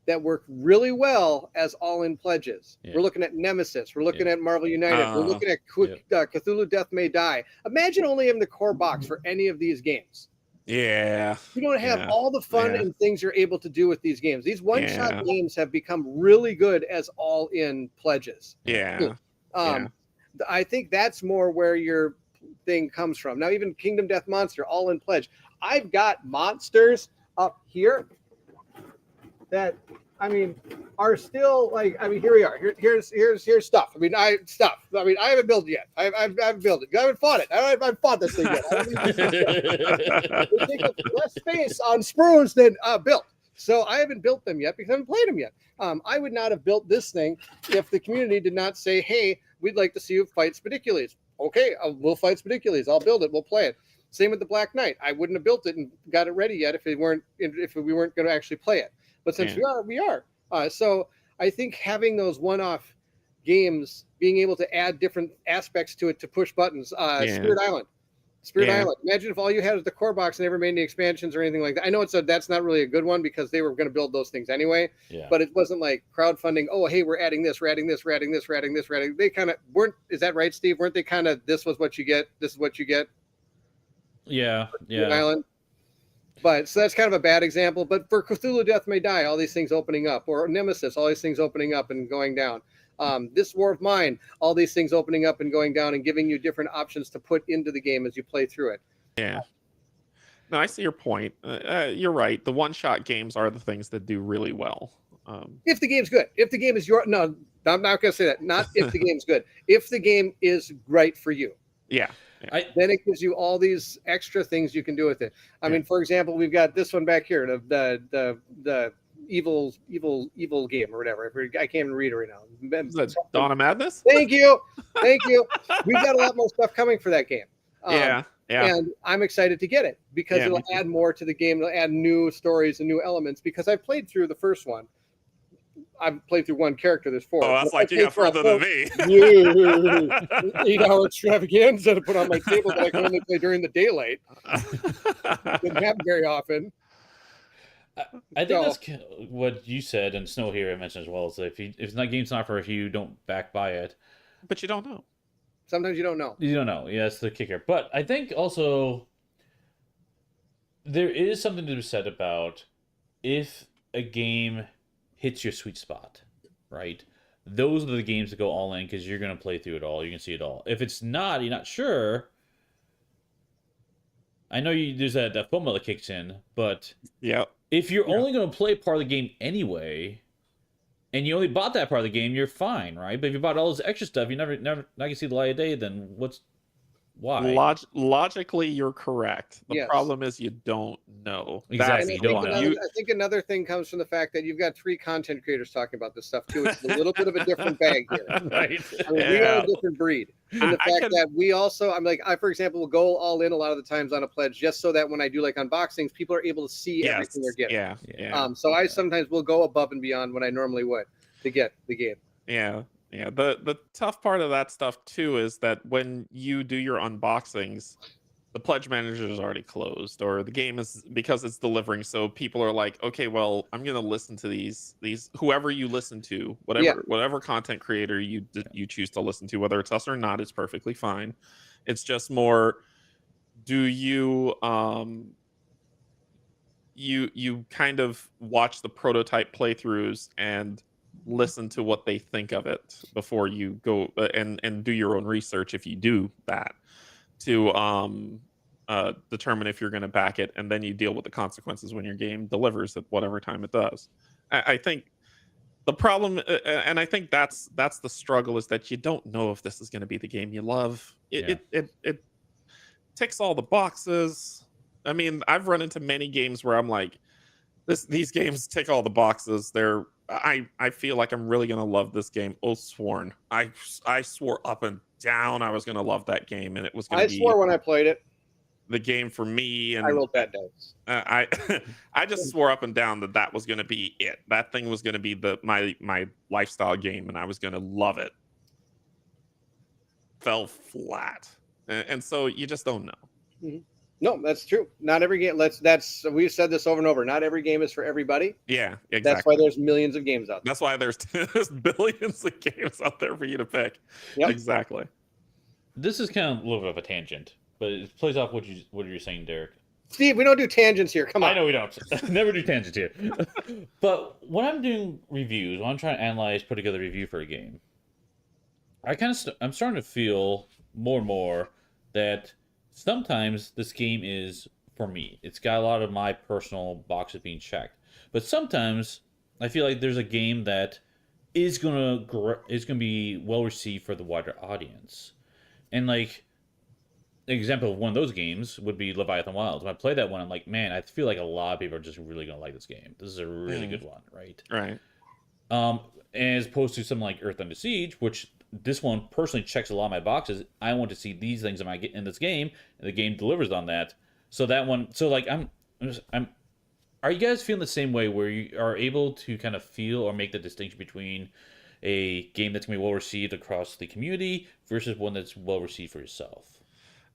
that work really well as all-in pledges. We're looking at Nemesis. We're looking at Marvel United. We're looking at Cthulhu Death May Die. Imagine only having the core box for any of these games. Yeah. You don't have all the fun and things you're able to do with these games. These one-shot games have become really good as all-in pledges. I think that's more where your thing comes from. Now, even Kingdom Death Monster, all-in pledge. I've got monsters up here that I mean, are still like, I mean, here we are. Here's stuff. I mean, I haven't built it yet. I haven't built it. I haven't fought it. I haven't fought this thing yet. They take up less space on sprues than built. So I haven't built them yet because I haven't played them yet. I would not have built this thing if the community did not say, "Hey, we'd like to see you fight Spedicules." Okay, we'll fight Spedicules. I'll build it. We'll play it. Same with the Black Knight. I wouldn't have built it and got it ready yet if we weren't going to actually play it. But since we are. So I think having those one-off games, being able to add different aspects to it to push buttons. Spirit Island. Imagine if all you had was the core box and never made any expansions or anything like that. I know that's not really a good one because they were going to build those things anyway. Yeah. But it wasn't like crowdfunding. Oh, hey, we're adding this, we're adding this, we're adding this, we're adding this, we're adding. They kind of weren't. Is that right, Steve? Weren't they kind of? This was what you get. This is what you get. Yeah. Island. But so that's kind of a bad example. But for Cthulhu Death May Die, all these things opening up, or Nemesis, all these things opening up and going down. This War of Mine, all these things opening up and going down and giving you different options to put into the game as you play through it. Yeah. No, I see your point. You're right. The one-shot games are the things that do really well. If the game's good. If the game is no, I'm not going to say that. Not if the game's good. If the game is right for you. Yeah. Then it gives you all these extra things you can do with it. I mean, for example, we've got this one back here, the evil game or whatever. I can't even read it right now. Is that Dawn of Madness? Thank you. We've got a lot more stuff coming for that game. Yeah. And I'm excited to get it because it'll add more to the game. It'll add new stories and new elements because I played through the first one. I've played through one character. There's 4. Oh, that's like you got further than me. 8-hour extravaganza to put on my table that I can only play during the daylight. Didn't happen very often. I think that's what you said, and Snow here I mentioned as well. Is if that game's not for you, don't back buy it. But you don't know. Sometimes you don't know. You don't know. Yeah, that's the kicker. But I think also there is something to be said about if a game hits your sweet spot, right? Those are the games that go all in because you're going to play through it all. You can see it all. If it's not, you're not sure. I know there's that FOMO that kicks in, but if you're only going to play part of the game anyway, and you only bought that part of the game, you're fine, right? But if you bought all this extra stuff, you never not gonna see the light of day. Then why? Logically, you're correct. The problem is you don't know. Exactly. I think another thing comes from the fact that you've got 3 content creators talking about this stuff too. It's a little bit of a different bag here. Right. I mean, we are a different breed. And the fact that we also, I, for example, will go all in a lot of the times on a pledge just so that when I do like unboxings, people are able to see everything they're getting. Yeah. So I sometimes will go above and beyond what I normally would to get the game. Yeah. The tough part of that stuff too is that when you do your unboxings, the pledge manager is already closed, or the game is because it's delivering. So people are like, okay, well, I'm gonna listen to these whoever you listen to, whatever content creator you choose to listen to, whether it's us or not, it's perfectly fine. It's just more, do you you kind of watch the prototype playthroughs and listen to what they think of it before you go and do your own research if you do that to determine if you're going to back it, and then you deal with the consequences when your game delivers at whatever time it does. I think the problem, and I think that's the struggle, is that you don't know if this is going to be the game you love. It ticks all the boxes. I mean, I've run into many games where I'm like, these games tick all the boxes. I feel like I'm really gonna love this game. Sworn. I swore up and down I was gonna love that game, and it was gonna be. I swore when I played it. The game for me, and I rolled bad dice. I just swore up and down that was gonna be it. That thing was gonna be my lifestyle game, and I was gonna love it. Fell flat, and so you just don't know. Mm-hmm. No, that's true. Not every game. We've said this over and over. Not every game is for everybody. Yeah, exactly. That's why there's millions of games out there. That's why there's billions of games out there for you to pick. Yep. Exactly. This is kind of a little bit of a tangent, but it plays off what you're saying, Derek. Steve, we don't do tangents here. Come on. I know we don't. Never do tangents here. But when I'm doing reviews, when I'm trying to analyze, put together a review for a game, I'm starting to feel more and more that sometimes this game is for me. It's got a lot of my personal boxes being checked. But sometimes I feel like there's a game that is gonna be well received for the wider audience, and like an example of one of those games would be Leviathan Wilds. When I play that one, I'm like, man, I feel like a lot of people are just really gonna like this game. This is a really good one, right? Right. As opposed to something like Earth Under Siege, which this one personally checks a lot of my boxes. I want to see these things in this game, and the game delivers on that. So that one, so like I'm. Are you guys feeling the same way, where you are able to kind of feel or make the distinction between a game that's gonna be well received across the community versus one that's well received for yourself?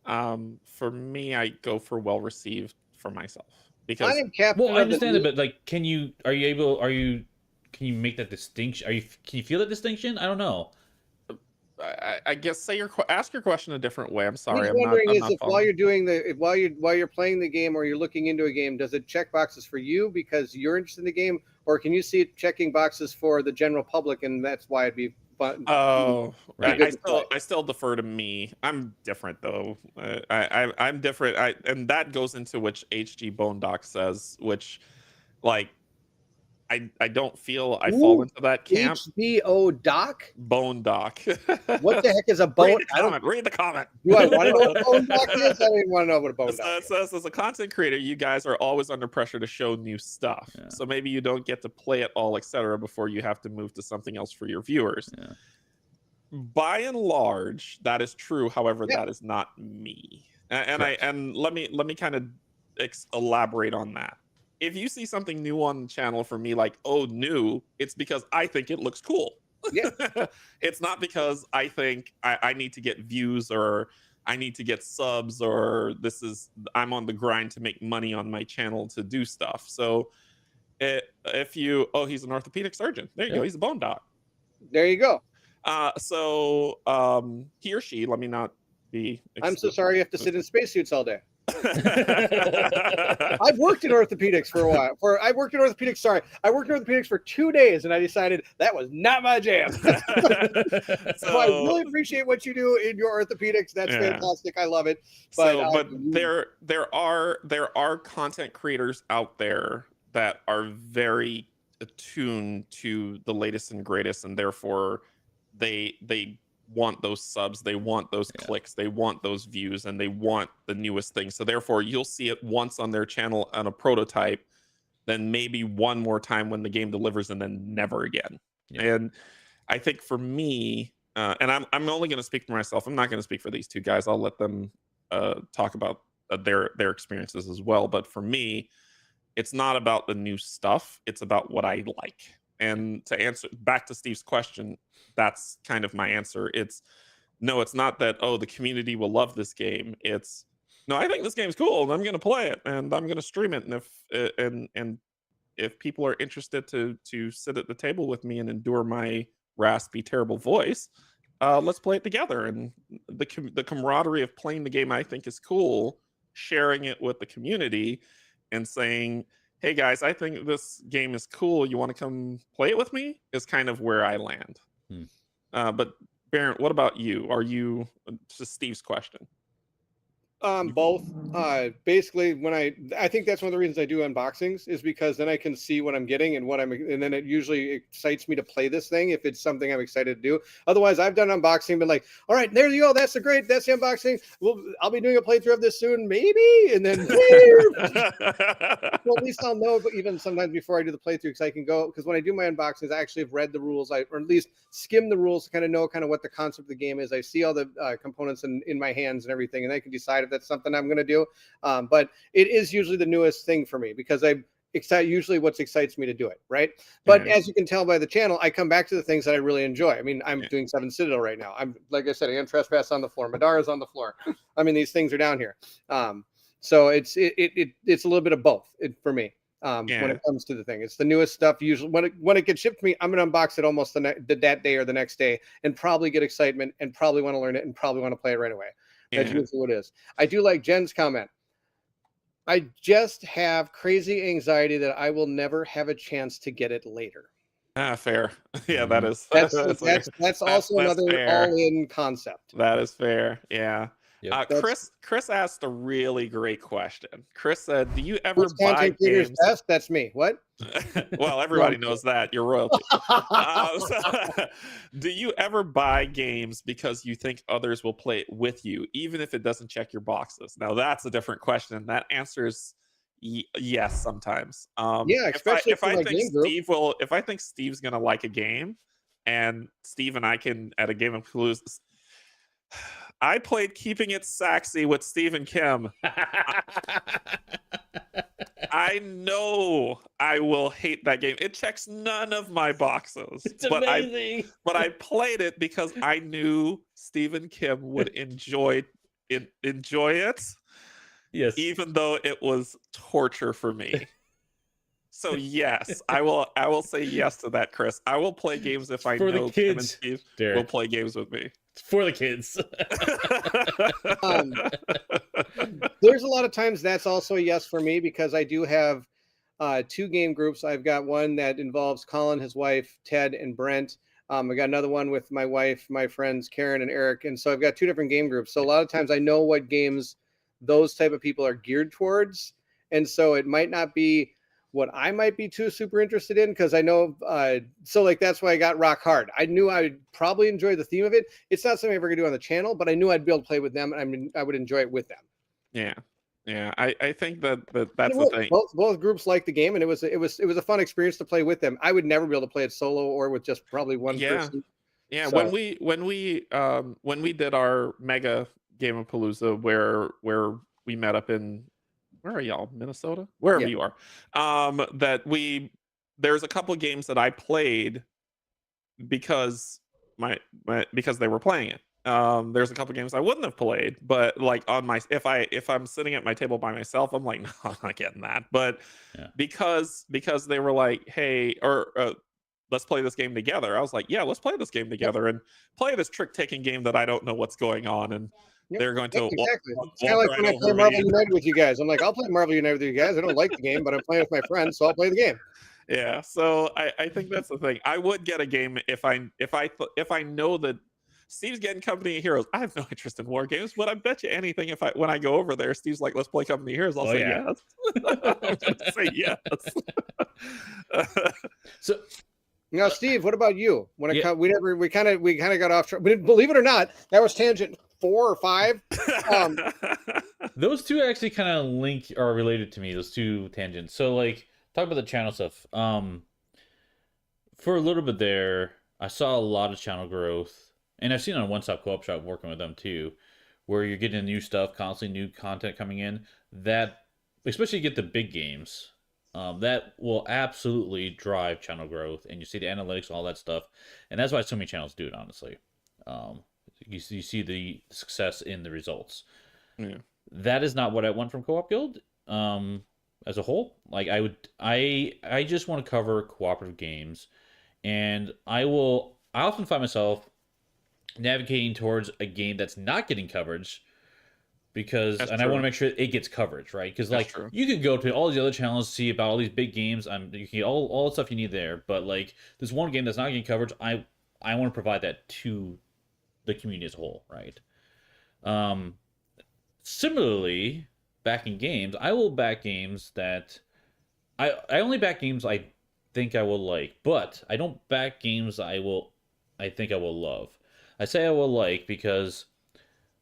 For me, I go for well received for myself I because am captain Well, I of the understand it, but like, can you can you make that distinction? Can you feel that distinction? I don't know. I guess ask your question a different way. I'm sorry, He's wondering I'm is not if while you're doing while you're playing the game or you're looking into a game, does it check boxes for you because you're interested in the game, or can you see it checking boxes for the general public and that's why it'd be fun? Oh, Right. I still defer to me. I'm different though. I'm different. And that goes into which HG Bone Doc says, which like I don't feel I fall into that camp. HBO Doc? Bone Doc. What the heck is a bone? Read the comment. Do I want to know what a bone doc is? I don't even want to know what a bone doc It is. says, as a content creator, you guys are always under pressure to show new stuff. Yeah. So maybe you don't get to play it all, etc., before you have to move to something else for your viewers. Yeah. By and large, that is true. However, Yeah. that is not me. And let me kind of elaborate on that. If you see something new on the channel for me, like, oh, new, it's because I think it looks cool. Yeah. It's not because I think I need to get views or I need to get subs or I'm on the grind to make money on my channel to do stuff. So he's an orthopedic surgeon. There you go. He's a bone doc. There you go. He or she, let me not be. I'm so sorry you have to sit in spacesuits all day. I've worked in orthopedics for a while. I worked in orthopedics for 2 days, and I decided that was not my jam. So I really appreciate what you do in your orthopedics. That's fantastic. I love it. But there are content creators out there that are very attuned to the latest and greatest, and therefore they want those subs, they want those clicks, they want those views, and they want the newest thing. So therefore you'll see it once on their channel on a prototype, then maybe one more time when the game delivers, and then never again. And I think for me, and I'm only going to speak for myself, I'm not going to speak for these two guys, I'll let them talk about their experiences as well. But for me, it's not about the new stuff, it's about what I like. And to answer back to Steve's question, that's kind of my answer. It's not that, oh, the community will love this game. It's no, I think this game's cool and I'm going to play it and I'm going to stream it. And if people are interested to sit at the table with me and endure my raspy, terrible voice, let's play it together. And the camaraderie of playing the game, I think, is cool. Sharing it with the community and saying, hey guys, I think this game is cool. You want to come play it with me? Is kind of where I land. But Bairnt, what about you? Are you, to Steve's question? Both. Basically, when I think that's one of the reasons I do unboxings is because then I can see what I'm getting and then it usually excites me to play this thing if it's something I'm excited to do. Otherwise, I've done unboxing, but like, all right, there you go. That's the unboxing. I'll be doing a playthrough of this soon, maybe, and then well, at least I'll know. But even sometimes before I do the playthrough, because I can go, because when I do my unboxings, I actually have read the rules, or at least skim the rules to kind of know what the concept of the game is. I see all the components in my hands and everything, and I can decide if that's something I'm going to do. But it is usually the newest thing for me because usually what excites me to do it, right? But as you can tell by the channel, I come back to the things that I really enjoy. I mean, I'm doing 7 Citadel right now. I'm, like I said, I am Trespass on the floor. Madara's on the floor. I mean, these things are down here. So it's a little bit of both for me. When it comes to the thing, it's the newest stuff. Usually when it gets shipped to me, I'm going to unbox it almost that day or the next day and probably get excitement and probably want to learn it and probably want to play it right away. That's usually what it is. I do like Jen's comment. I just have crazy anxiety that I will never have a chance to get it later. Fair. Yeah, that's also another all-in concept. That is fair. Yeah. Yep. Chris asked a really great question. Chris said, "Do you ever Which buy content creators games?" best? That's me. What? Well, everybody knows that you're royalty. Do you ever buy games because you think others will play it with you, even if it doesn't check your boxes? Now, that's a different question. That answers yes sometimes. Yeah, especially for my game group. If I think Steve's gonna like a game, and Steve and I can at a game of Palooza. I played Keeping It Saxy with Steve and Kim. I know I will hate that game. It checks none of my boxes. It's amazing. But I played it because I knew Steve and Kim would enjoy it. Yes. Even though it was torture for me. So yes, I will say yes to that, Chris. I will play games if I know Kim and Steve will play games with me. It's for the kids. There's a lot of times that's also a yes for me because I do have 2 game groups. I've got one that involves Colin, his wife, Ted, and Brent. I got another one with my wife, my friends Karen and Eric, and so I've got 2 different game groups. So a lot of times I know what games those type of people are geared towards, and so it might not be what I might be too super interested in because I know. So like that's why I got Rock Hard. I knew I would probably enjoy the theme of it. It's not something I'm ever gonna do on the channel, but I knew I'd be able to play with them, and I would enjoy it with them. Yeah. I think that's the thing. Both groups liked the game, and it was a fun experience to play with them. I would never be able to play it solo or with just probably one person. Yeah. So. When we did our mega game of Palooza where we met up in, where are y'all? Minnesota? Wherever you are. There's a couple of games that I played because because they were playing it. There's a couple games I wouldn't have played, but like if I'm sitting at my table by myself, I'm like, no, I'm not getting that. But because they were like, hey, or let's play this game together. I was like, yeah, let's play this game together and play this trick-taking game that I don't know what's going on. And they're going to exactly. It's kind of like when I play Marvel United with you guys. I'm like, I'll play Marvel United with you guys. I don't like the game, but I'm playing with my friends, so I'll play the game. Yeah, so I think that's the thing. I would get a game if I know that Steve's getting Company of Heroes. I have no interest in war games, but I bet you anything when I go over there, Steve's like, let's play Company of Heroes. I'll say yes. I'm gonna say yes. So now, Steve, what about you? When we kind of got off track. Believe it or not, that was tangent 4 or 5. Those 2 actually kind of are related to me. Those 2 tangents. So like talk about the channel stuff. For a little bit there, I saw a lot of channel growth, and I've seen on One Stop Co-op Shop working with them too, where you're getting new stuff, constantly new content coming in. That especially get the big games. That will absolutely drive channel growth, and you see the analytics, all that stuff, and that's why so many channels do it. Honestly, you see the success in the results. Yeah. That is not what I want from Co-op Guild. As a whole, like I just want to cover cooperative games, and I often find myself navigating towards a game that's not getting coverage. Because I want to make sure it gets coverage, right? Because like you could go to all these other channels, see about all these big games. You can get all the stuff you need there. But like this one game that's not getting coverage, I want to provide that to the community as a whole, right? Similarly, backing games, I will back games that I only back games I think I will like, but I don't back games I think I will love. I say I will like because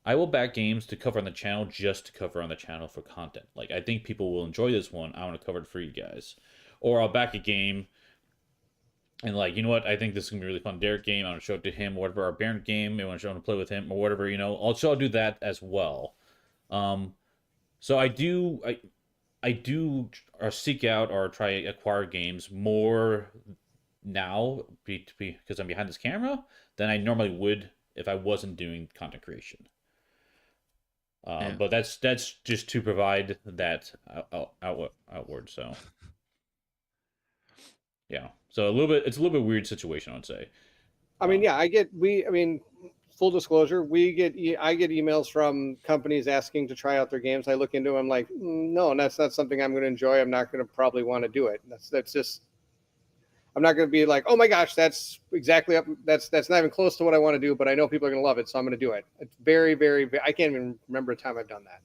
I will back games to cover on the channel just to cover on the channel for content. Like, I think people will enjoy this one. I want to cover it for you guys. Or I'll back a game and like, you know what? I think this is going to be a really fun Derrick game. I want to show it to him or whatever. Our Bairnt game. I want to show him to play with him or whatever, you know. I'll do that as well. So I do seek out or try to acquire games more now because I'm behind this camera than I normally would if I wasn't doing content creation. But that's just to provide that outward. So yeah, so it's a little bit weird situation, I would say. I mean, full disclosure, I get emails from companies asking to try out their games. I look into them, I'm like, no, that's not something I'm going to enjoy. I'm not going to probably want to do it. That's just. I'm not going to be like, oh my gosh, that's exactly up. That's not even close to what I want to do, but I know people are going to love it, so I'm going to do it. It's very, very, I can't even remember a time I've done that.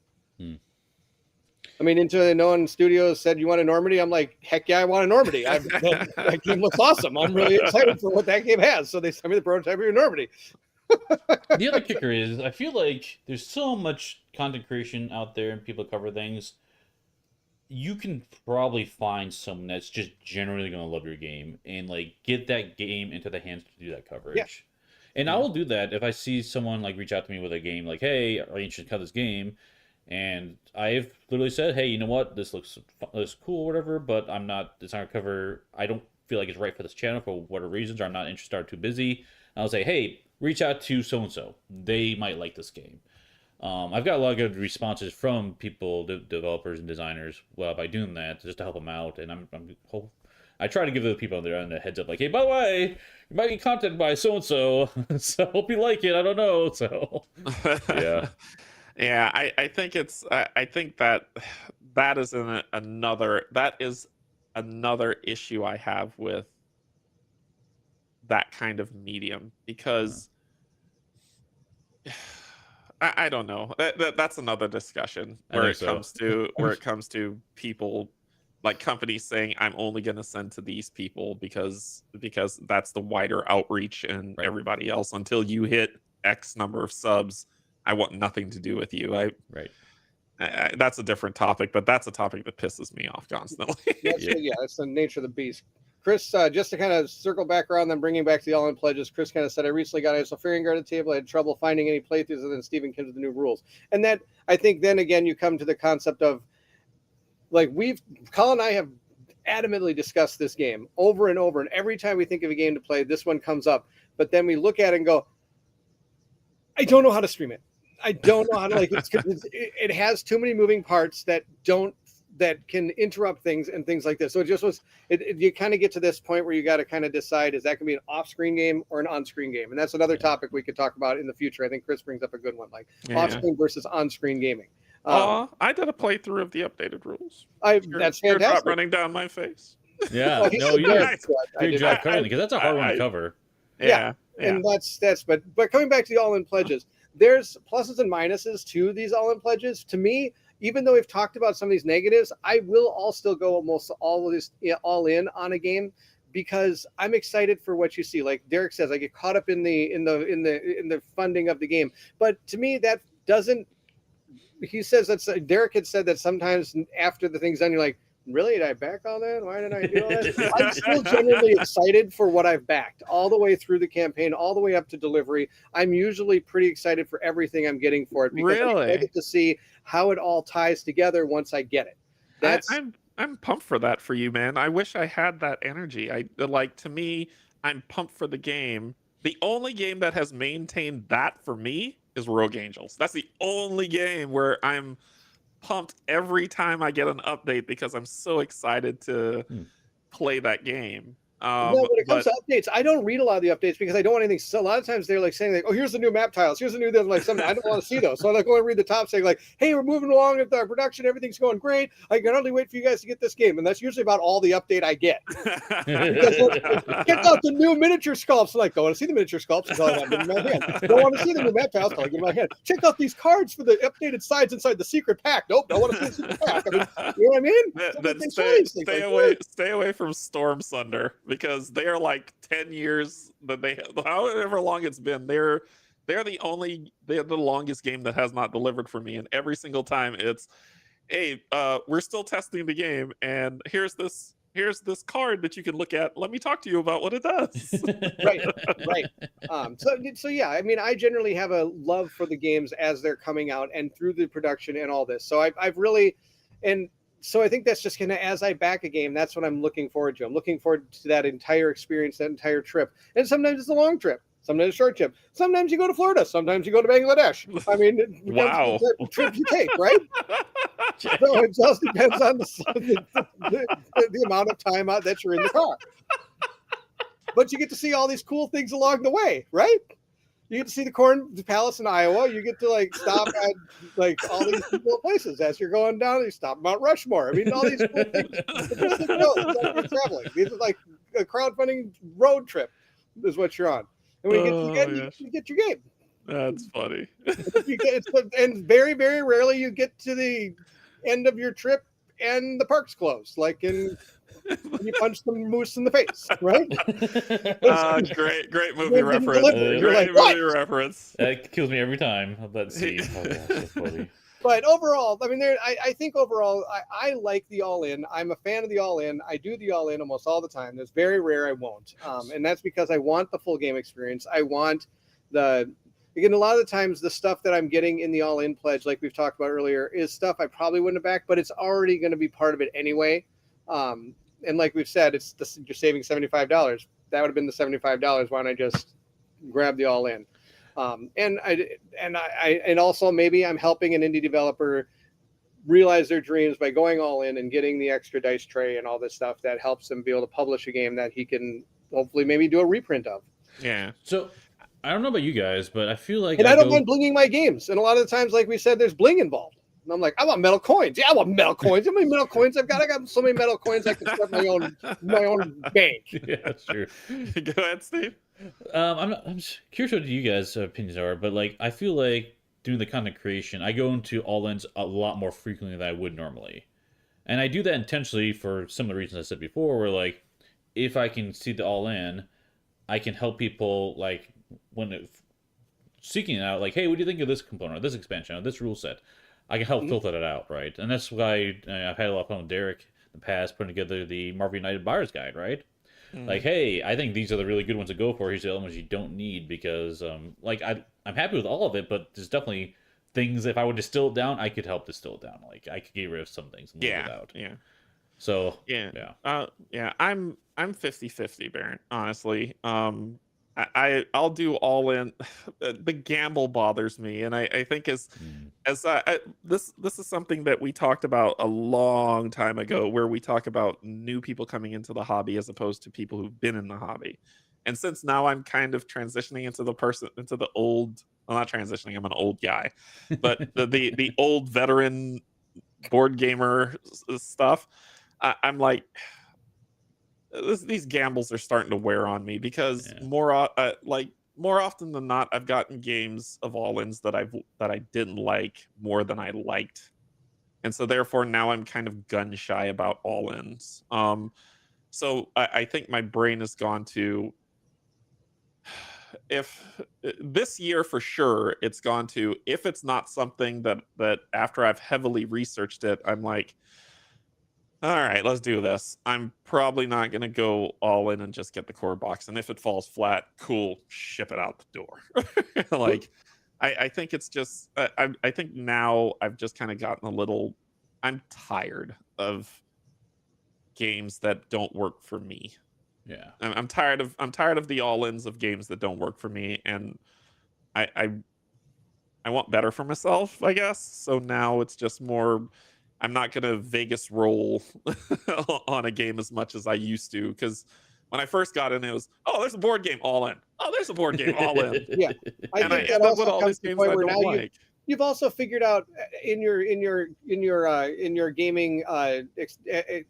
I mean, Into Known Studios said you want a Normandy. I'm like, heck yeah, I want a Normandy. That game looks awesome. I'm really excited for what that game has. So they sent me the prototype of your Normandy. The other kicker is I feel like there's so much content creation out there and people cover things. You can probably find someone that's just generally going to love your game and like get that game into the hands to do that coverage. Yeah. And I will do that if I see someone like reach out to me with a game like, hey, are you interested in cover this game? And I've literally said, hey, you know what? This looks cool or whatever, but it's not a cover. I don't feel like it's right for this channel for whatever reasons, or I'm not interested or too busy. I'll say, hey, reach out to so-and-so. They might like this game. I've got a lot of good responses from people, developers and designers, by doing that, just to help them out. And I try to give the people there on a heads up, like, hey, by the way, you might get content by so-and-so, so hope you like it. I don't know. So, yeah. Yeah, I think that is another issue I have with that kind of medium, because I don't know. That's another discussion where it comes to people, like companies saying, I'm only going to send to these people because that's the wider outreach, and everybody else, until you hit X number of subs, I want nothing to do with you. That's a different topic, but that's a topic that pisses me off constantly. That's the nature of the beast. Chris, just to kind of circle back around, then bringing back the all-in pledges, Chris kind of said, I recently got ISO Fairing Guard at the table. I had trouble finding any playthroughs, and then Stephen came to the new rules. And that, I think, then again, you come to the concept of, like, Colin and I have adamantly discussed this game over and over, and every time we think of a game to play, this one comes up. But then we look at it and go, I don't know how to stream it. I don't know how to, like, it has too many moving parts that can interrupt things and things like this. So it just was, you kind of get to this point where you got to kind of decide, is that going to be an off-screen game or an on-screen game? And that's another topic we could talk about in the future. I think Chris brings up a good one, like off-screen versus on-screen gaming. I did a playthrough of the updated rules. That's fantastic. Teardrop running down my face. Yeah, no, you did great job covering it, because that's a hard one to cover. Yeah. And but coming back to the all-in pledges, there's pluses and minuses to these all-in pledges. To me, even though we've talked about some of these negatives, I will all still go almost all of this all in on a game, because I'm excited for what you see. Like Derrick says, I get caught up in the funding of the game. But to me, that doesn't. He says Derrick had said that sometimes after the thing's done, you're like, really? Did I back all that? Why did I do all that? I'm still genuinely excited for what I've backed all the way through the campaign, all the way up to delivery. I'm usually pretty excited for everything I'm getting for it, because I'm excited to see how it all ties together once I get it. I'm pumped for that for you, man. I wish I had that energy. To me, I'm pumped for the game. The only game that has maintained that for me is Rogue Angels. That's the only game where I'm pumped every time I get an update, because I'm so excited to play that game. When it comes to updates, I don't read a lot of the updates because I don't want anything. So a lot of times they're like saying, like, "Oh, here's the new map tiles. Here's the new this." Like, something I don't want to see those. So I'm like, going to read the top saying, like, "Hey, we're moving along with our production. Everything's going great. I can only wait for you guys to get this game." And that's usually about all the update I get. Check out the new miniature sculpts. I'm like, don't want to see the miniature sculpts until I have them in my hand. Don't want to see the new map tiles until I get in my hand. Check out these cards for the updated sides inside the secret pack. Nope, don't want to see the secret pack. I mean, you know what I mean? Then stay away from Storm Sunder, because they are like 10 years that however long it's been, they're the longest game that has not delivered for me. And every single time it's, hey, we're still testing the game, and here's this card that you can look at. Let me talk to you about what it does. right. So yeah, I mean, I generally have a love for the games as they're coming out and through the production and all this. So I've really, and so I think that's just gonna, as I back a game, that's what I'm looking forward to. I'm looking forward to that entire experience, that entire trip. And sometimes it's a long trip, sometimes a short trip. Sometimes you go to Florida, sometimes you go to Bangladesh. I mean, wow, the trip you take, right? So it just depends on the amount of time out that you're in the car. But you get to see all these cool things along the way, right? You get to see the Corn Palace in Iowa. You get to like stop at like all these cool places as you're going down. You stop Mount Rushmore. I mean, all these cool things. It's just like, it's like you're traveling. These are like a crowdfunding road trip is what you're on. And when you get to the end, you get your game. That's funny. And very, very rarely you get to the end of your trip and the park's closed. Like in you punch the moose in the face, right? Great movie reference. Great movie reference. That kills me every time. Let's see. Oh, gosh, that's funny. But overall, I mean, I think overall, I like the all-in. I'm a fan of the all-in. I do the all-in almost all the time. There's very rare I won't, and that's because I want the full game experience. I want again, a lot of the times the stuff that I'm getting in the all-in pledge, like we've talked about earlier, is stuff I probably wouldn't have backed, but it's already going to be part of it anyway. And like we've said, you're saving $75. That would have been the $75. Why don't I just grab the all-in? And also maybe I'm helping an indie developer realize their dreams by going all in and getting the extra dice tray and all this stuff that helps them be able to publish a game that he can hopefully maybe do a reprint of. Yeah. So I don't know about you guys, but I feel like I don't mind blinging my games. And a lot of the times, like we said, there's bling involved. And I'm like, I want metal coins. Yeah, I want metal coins. How many metal coins I've got? I got so many metal coins I can start my own bank. Yeah, that's true. Go ahead, Steve. I'm curious what you guys' opinions are, but like I feel like doing the content creation, I go into all-ins a lot more frequently than I would normally, and I do that intentionally for some of the reasons I said before. Where like, if I can see the all-in, I can help people like when seeking it out. Like, hey, what do you think of this component, or this expansion, or this rule set? I can help filter that out, right? And that's why I've had a lot of fun with Derrick in the past putting together the Marvel United Buyer's Guide, right? Like, hey, I think these are the really good ones to go for. Here's the elements you don't need because, like, I'm happy with all of it, but there's definitely things, if I would distill it down, I could help distill it down. Like, I could get rid of some things and leave it out. Yeah. So, yeah. I'm 50-50, Bairnt, honestly. I'll do all in. The gamble bothers me, and I think this is something that we talked about a long time ago, where we talk about new people coming into the hobby as opposed to people who've been in the hobby. And since now I'm kind of transitioning into the old. Well, not transitioning. I'm an old guy, but the old veteran board gamer stuff. I'm like. These gambles are starting to wear on me because more often than not, I've gotten games of all-ins that I didn't like more than I liked, and so therefore now I'm kind of gun shy about all-ins. So I think my brain has gone to, if this year for sure, it's gone to, if it's not something that after I've heavily researched it, I'm like, all right, let's do this. I'm probably not going to go all in and just get the core box. And if it falls flat, cool, ship it out the door. Like, I think it's just, I think now I've just kind of gotten a little, I'm tired of games that don't work for me. Yeah. I'm tired of the all-ins of games that don't work for me. And I want better for myself, I guess. So now it's just more, I'm not going to Vegas roll on a game as much as I used to, because when I first got in, it was, oh, there's a board game all in. Oh, there's a board game all in. Yeah, I end up with all these games I don't like. You've also figured out in your gaming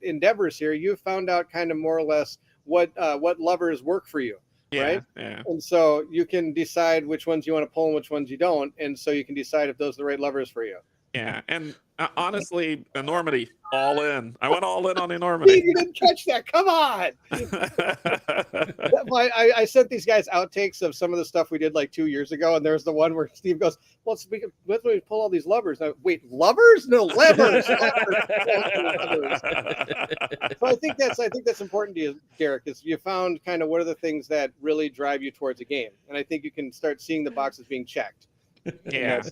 endeavors here, you've found out kind of more or less what levers work for you. Right? Yeah. And so you can decide which ones you want to pull and which ones you don't, and so you can decide if those are the right levers for you. Yeah, and honestly, Enormity, all in. I went all in on Enormity. You didn't catch that. Come on. I sent these guys outtakes of some of the stuff we did like 2 years ago, and there's the one where Steve goes, "Well, let's pull all these levers." Wait, lovers? No, levers. So I think that's important to you, Derrick. Is you found kind of what are the things that really drive you towards a game, and I think you can start seeing the boxes being checked. Yeah,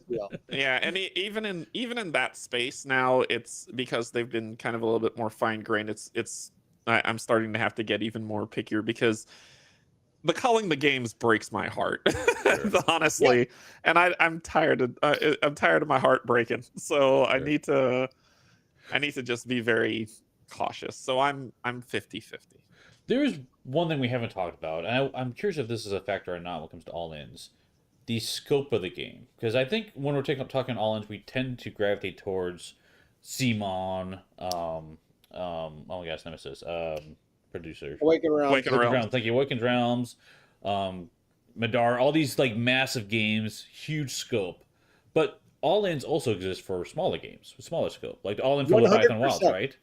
and even in that space now, it's because they've been kind of a little bit more fine-grained. I'm starting to have to get even more pickier because the culling the games breaks my heart, honestly. And I'm tired of my heart breaking. So I need to just be very cautious. So I'm 50-50. There is one thing we haven't talked about, and I'm curious if this is a factor or not when it comes to all-ins. the scope of the game, because I think when we're talking all-ins, we tend to gravitate towards Simon, oh my gosh, Nemesis, producer, Awaken Realms. Awaken Realms. Thank you, Awakened Realms, Madar, all these like massive games, huge scope, but all-ins also exist for smaller games, with smaller scope, like the all-in for Leviathan Wilds, 100%. right?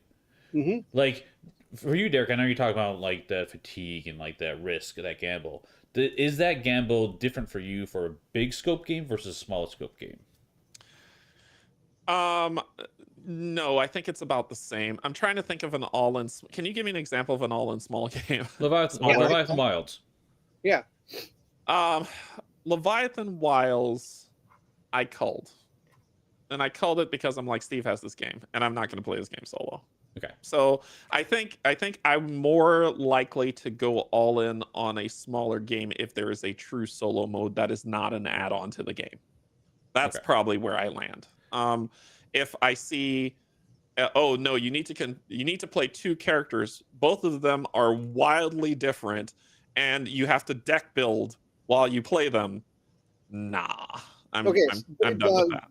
Mm-hmm. Like for you, Derek, I know you talk about like the fatigue and like that risk, that gamble. Is that gamble different for you for a big scope game versus a smaller scope game? No, I think it's about the same. I'm trying to think of an all-in. Can you give me an example of an all-in small game? Leviathan Wilds. Yeah. Leviathan Wilds, I culled. And I culled it because I'm like, Steve has this game, and I'm not going to play this game solo. Okay. So I think I'm more likely to go all in on a smaller game if there is a true solo mode that is not an add-on to the game. That's probably where I land. If I see, oh no, you need to play two characters. Both of them are wildly different, and you have to deck build while you play them. Nah, I'm done with that.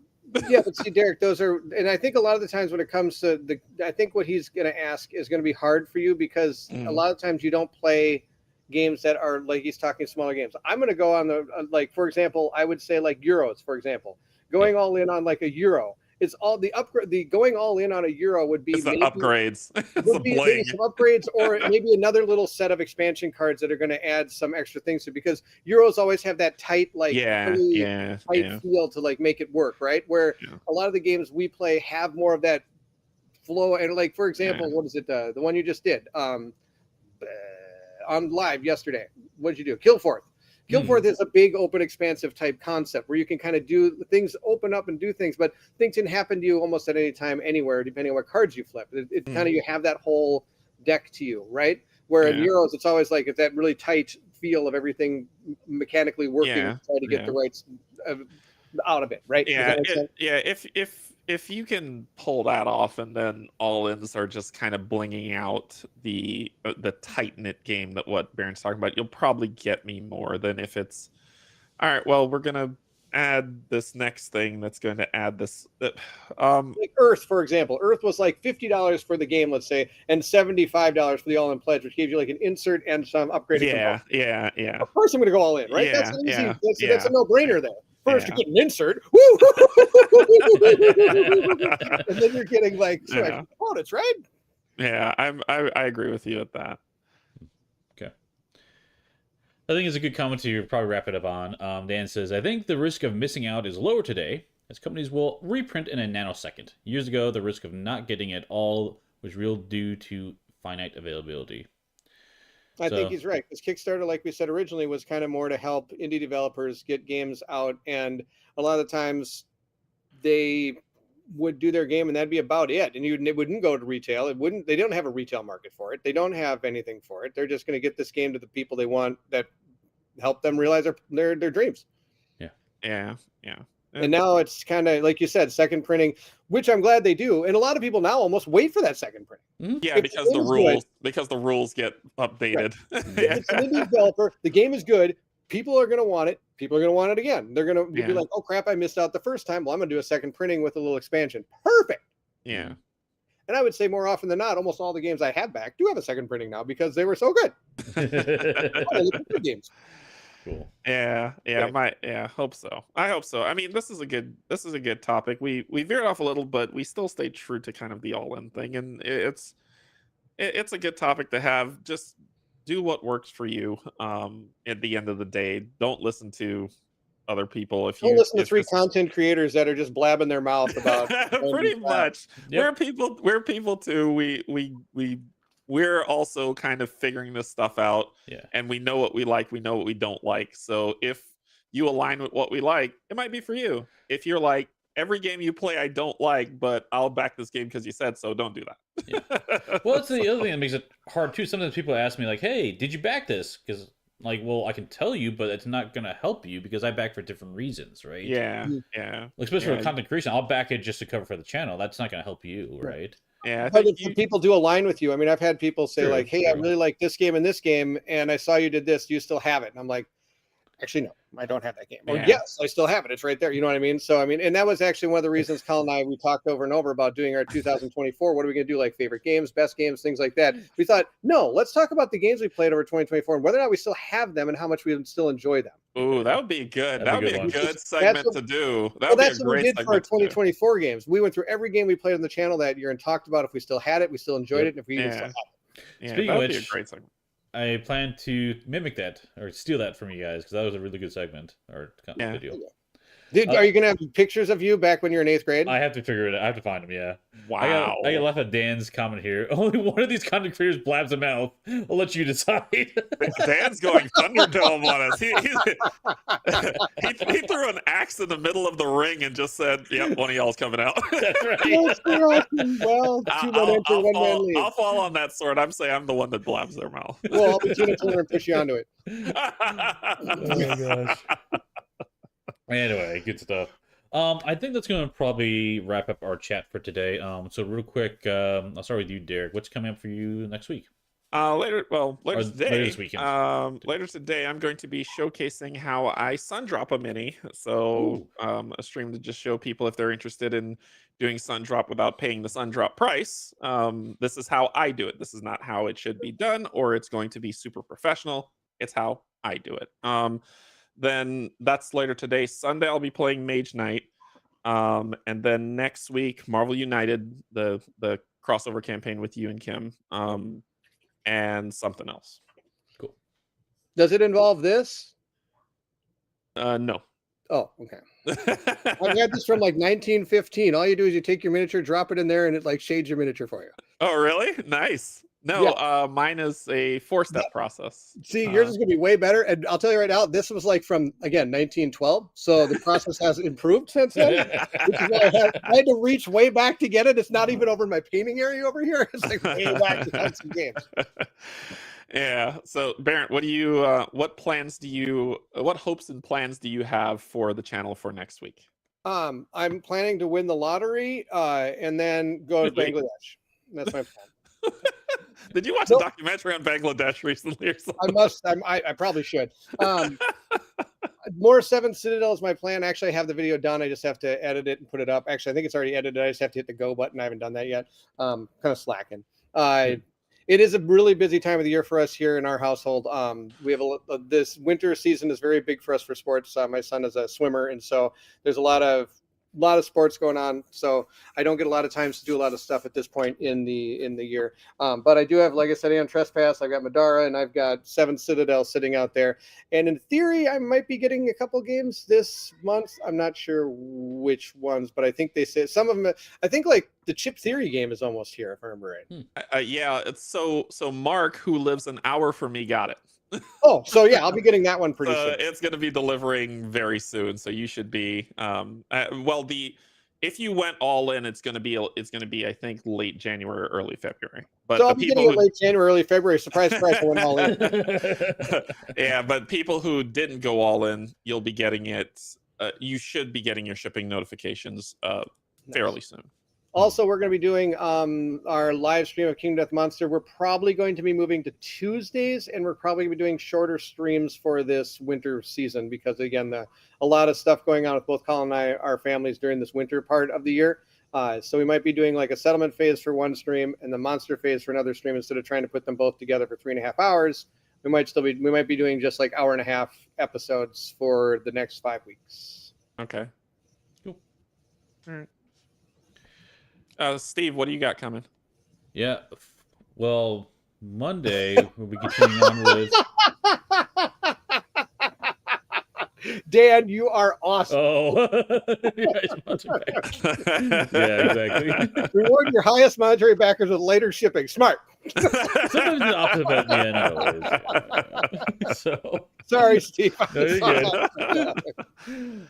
Yeah, but see, Derek, those are, and I think a lot of the times when it comes to I think what he's going to ask is going to be hard for you because a lot of times you don't play games that are like he's talking smaller games. I'm going to go on the like, for example, I would say like Euros, for example, going all in on like a Euro. It's all the upgrade. The going all in on a Euro would be it's the upgrades. Would be maybe some upgrades or maybe another little set of expansion cards that are going to add some extra things to. Because Euros always have that tight, like tight feel to like make it work, right? Where a lot of the games we play have more of that flow. And like for example, what is it? The one you just did on live yesterday. What did you do? Killforth. Killforth is a big, open, expansive type concept where you can kind of do things, open up and do things, but things can happen to you almost at any time, anywhere, depending on what cards you flip. It kind of, you have that whole deck to you, right? Where in Euros, it's always like, it's that really tight feel of everything mechanically working to try to get the rights out of it, right? If you can pull that off, and then all-ins are just kind of blinging out the tight-knit game that what Bairnt's talking about, you'll probably get me more than if it's, all right, well, we're gonna add this next thing that's going to add this. Like Earth, for example. Earth was like $50 for the game, let's say, and $75 for the all-in pledge, which gave you like an insert and some upgraded components. Yeah. Of course, I'm going to go all in, right? That's easy. That's a no-brainer there. First, you get an insert, and then you're getting like components, right? Yeah, I agree with you at that. Okay, I think it's a good comment to probably wrap it up on. Dan says, I think the risk of missing out is lower today, as companies will reprint in a nanosecond. Years ago, the risk of not getting it all was real due to finite availability. I think he's right, because Kickstarter, like we said originally, was kind of more to help indie developers get games out, and a lot of the times they would do their game and that'd be about it, and it wouldn't go to retail. They don't have a retail market for it. They don't have anything for it. They're just going to get this game to the people they want that help them realize their dreams. Yeah. And now it's kind of like you said, second printing, which I'm glad they do. And a lot of people now almost wait for that second printing. Yeah, because the rules get updated. Right. If it's an indie developer, the game is good. People are going to want it. People are going to want it again. They're going to be like, oh crap, I missed out the first time. Well, I'm going to do a second printing with a little expansion. Perfect. Yeah. And I would say more often than not, almost all the games I have back do have a second printing now because they were so good. Games. Cool. Yeah. Hope so. I hope so. I mean, this is a good topic. We veered off a little, but we still stayed true to kind of the all-in thing, and it's a good topic to have. Just do what works for you. At the end of the day, don't listen to other people. Don't listen to three content creators that are just blabbing their mouth about pretty much. Yep. We're people too. We're also kind of figuring this stuff out, and we know what we like, we know what we don't like. So if you align with what we like, it might be for you. If you're like, every game you play I don't like, but I'll back this game because you said so, don't do that. Well, it's the other thing that makes it hard too. Sometimes people ask me like, hey, did you back this? Because like, well, I can tell you, but it's not gonna help you because I back for different reasons, right? Yeah. Like, especially for content creation, I'll back it just to cover for the channel. That's not gonna help you, right? Yeah, people do align with you. I mean, I've had people say like, "Hey, I really like this game and this game, and I saw you did this. Do you still have it?" And I'm like, Actually, no, I don't have that game. Or Yeah. yes, I still have it. It's right there. You know what I mean? So I mean, and that was actually one of the reasons Colin and I we talked over and over about doing our 2024. What are we going to do? Like favorite games, best games, things like that. We thought, no, let's talk about the games we played over 2024 and whether or not we still have them and how much we would still enjoy them. Ooh, that would be good. That would be a good segment to do. That would be a That's what we great did for our segment to do. 2024 games. We went through every game we played on the channel that year and talked about if we still had it, we still enjoyed it, and if we even still have it. Yeah, Speaking that of would be a which, great segment. I plan to mimic that or steal that from you guys because that was a really good segment or video. Dude, are you gonna have pictures of you back when you were in 8th grade? I have to figure it out. I have to find them. Yeah. Wow. I got left a Dan's comment here. Only one of these content creators blabs a mouth. I'll let you decide. Dan's going Thunderdome on us. He threw an axe in the middle of the ring and just said, "Yep, one of y'all's coming out." That's right. Well, I'll fall on that sword. I'm saying I'm the one that blabs their mouth. Well, I'll be Tina Turner and push you onto it. Oh my gosh. Anyway, good stuff. I think that's going to probably wrap up our chat for today. So real quick, I'll start with you, Derrick. What's coming up for you next week? Later today. Later this weekend. Later today, I'm going to be showcasing how I sun drop a mini. So, a stream to just show people if they're interested in doing sun drop without paying the sun drop price. This is how I do it. This is not how it should be done, or it's going to be super professional. It's how I do it. Then that's later today. Sunday, I'll be playing Mage Knight. And then next week, Marvel United, the crossover campaign with you and Kim, and something else. Cool. Does it involve this? No. Oh, okay. I got this from like 1915. All you do is you take your miniature, drop it in there, and it like shades your miniature for you. Oh, really? Nice. No, mine is a 4-step process. See, yours is going to be way better. And I'll tell you right now, this was like from, again, 1912. So the process has improved since then. Which is why I had to reach way back to get it. It's not even over in my painting area over here. It's like way back to have some games. Yeah. So, Bairnt, what hopes and plans do you have for the channel for next week? I'm planning to win the lottery and then go to Bangladesh. That's my plan. Did you watch a documentary on Bangladesh recently or something? I must. I probably should. More 7th Citadel is my plan. Actually, I have the video done. I just have to edit it and put it up. Actually, I think it's already edited. I just have to hit the go button. I haven't done that yet. Kind of slacking. It is a really busy time of the year for us here in our household. We have this winter season is very big for us for sports. My son is a swimmer, and so there's a lot of sports going on, so I don't get a lot of times to do a lot of stuff at this point in the year. But I do have, like I said, on Trespass, I've got Madara, and I've got 7th Citadel sitting out there. And in theory, I might be getting a couple games this month. I'm not sure which ones, but I think they say some of them. I think like the Chip Theory game is almost here, if I remember right. Yeah, it's so Mark, who lives an hour from me, got it. Oh, so yeah, I'll be getting that one pretty soon. It's going to be delivering very soon, so you should be. If you went all in, it's going to be I think late January or early February. But so I'll be getting it late January, early February. Surprise, surprise! I went all in. Yeah, but people who didn't go all in, you'll be getting it. You should be getting your shipping notifications fairly soon. Also, we're going to be doing our live stream of Kingdom Death Monster. We're probably going to be moving to Tuesdays, and we're probably going to be doing shorter streams for this winter season because, again, a lot of stuff going on with both Colin and I, our families during this winter part of the year. So we might be doing like a settlement phase for one stream and the monster phase for another stream instead of trying to put them both together for 3.5 hours. We might be doing just like 1.5-hour episodes for the next 5 weeks. Okay. Cool. All right. Steve, what do you got coming? Yeah, well, Monday we'll be continuing on with. Dan, you are awesome. Oh, yeah, exactly. Reward your highest monetary backers with later shipping. Smart. Sometimes the opposite, but yeah, not always. So sorry, Steve. No, you're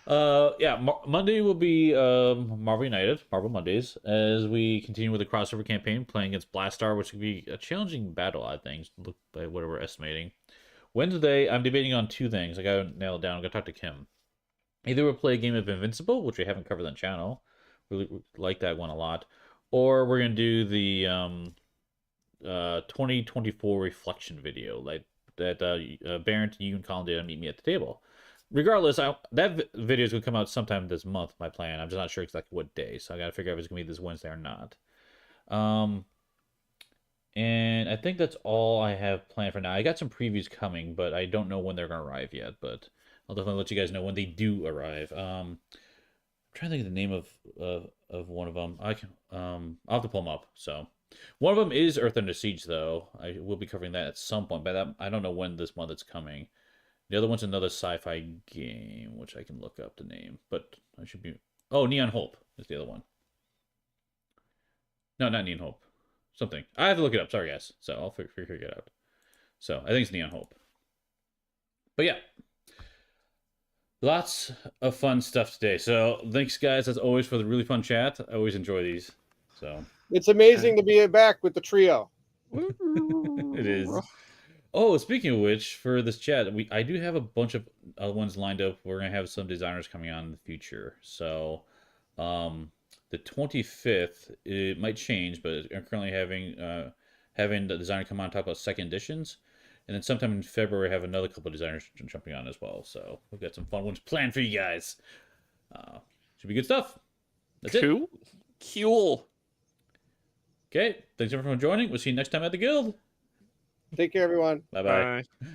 good. Monday will be Marvel United, Marvel Mondays, as we continue with the crossover campaign, playing against Blastar, which could be a challenging battle, I think, look by what we're estimating. Wednesday, I'm debating on 2 things. I gotta nail it down. I gotta talk to Kim. Either we'll play a game of Invincible, which we haven't covered on the channel. Really like that one a lot. Or we're gonna do the 2024 reflection video, like that Bairnt, you and Colin did on Meet Me at the Table. regardless, that video is gonna come out sometime this month. My plan. I'm just not sure exactly what day, so I gotta figure out if it's gonna be this Wednesday or not. And I think that's all I have planned for now. I got some previews coming, but I don't know when they're gonna arrive yet. But I'll definitely let you guys know when they do arrive. I'm trying to think of the name of one of them. I'll have to pull them up. So one of them is Earth Under Siege, though. I will be covering that at some point. But that, I don't know when this month it's coming. The other one's another sci-fi game, which I can look up the name. But I should be. Oh, Neon Hope is the other one. No, not Neon Hope. Something. I have to look it up. Sorry, guys. So I'll figure it out. So I think it's Neon Hope. But yeah. Lots of fun stuff today. So thanks, guys, as always, for the really fun chat. I always enjoy these. So it's amazing to be back with the trio. It is. Oh, speaking of which, for this chat, I do have a bunch of other ones lined up. We're gonna have some designers coming on in the future. So the 25th, it might change, but I'm currently having the designer come on and talk about second editions. And then sometime in February, I have another couple of designers jumping on as well. So we've got some fun ones planned for you guys. Should be good stuff. That's it. Cool. Okay. Thanks everyone for joining. We'll see you next time at the guild. Take care, everyone. Bye-bye. Bye.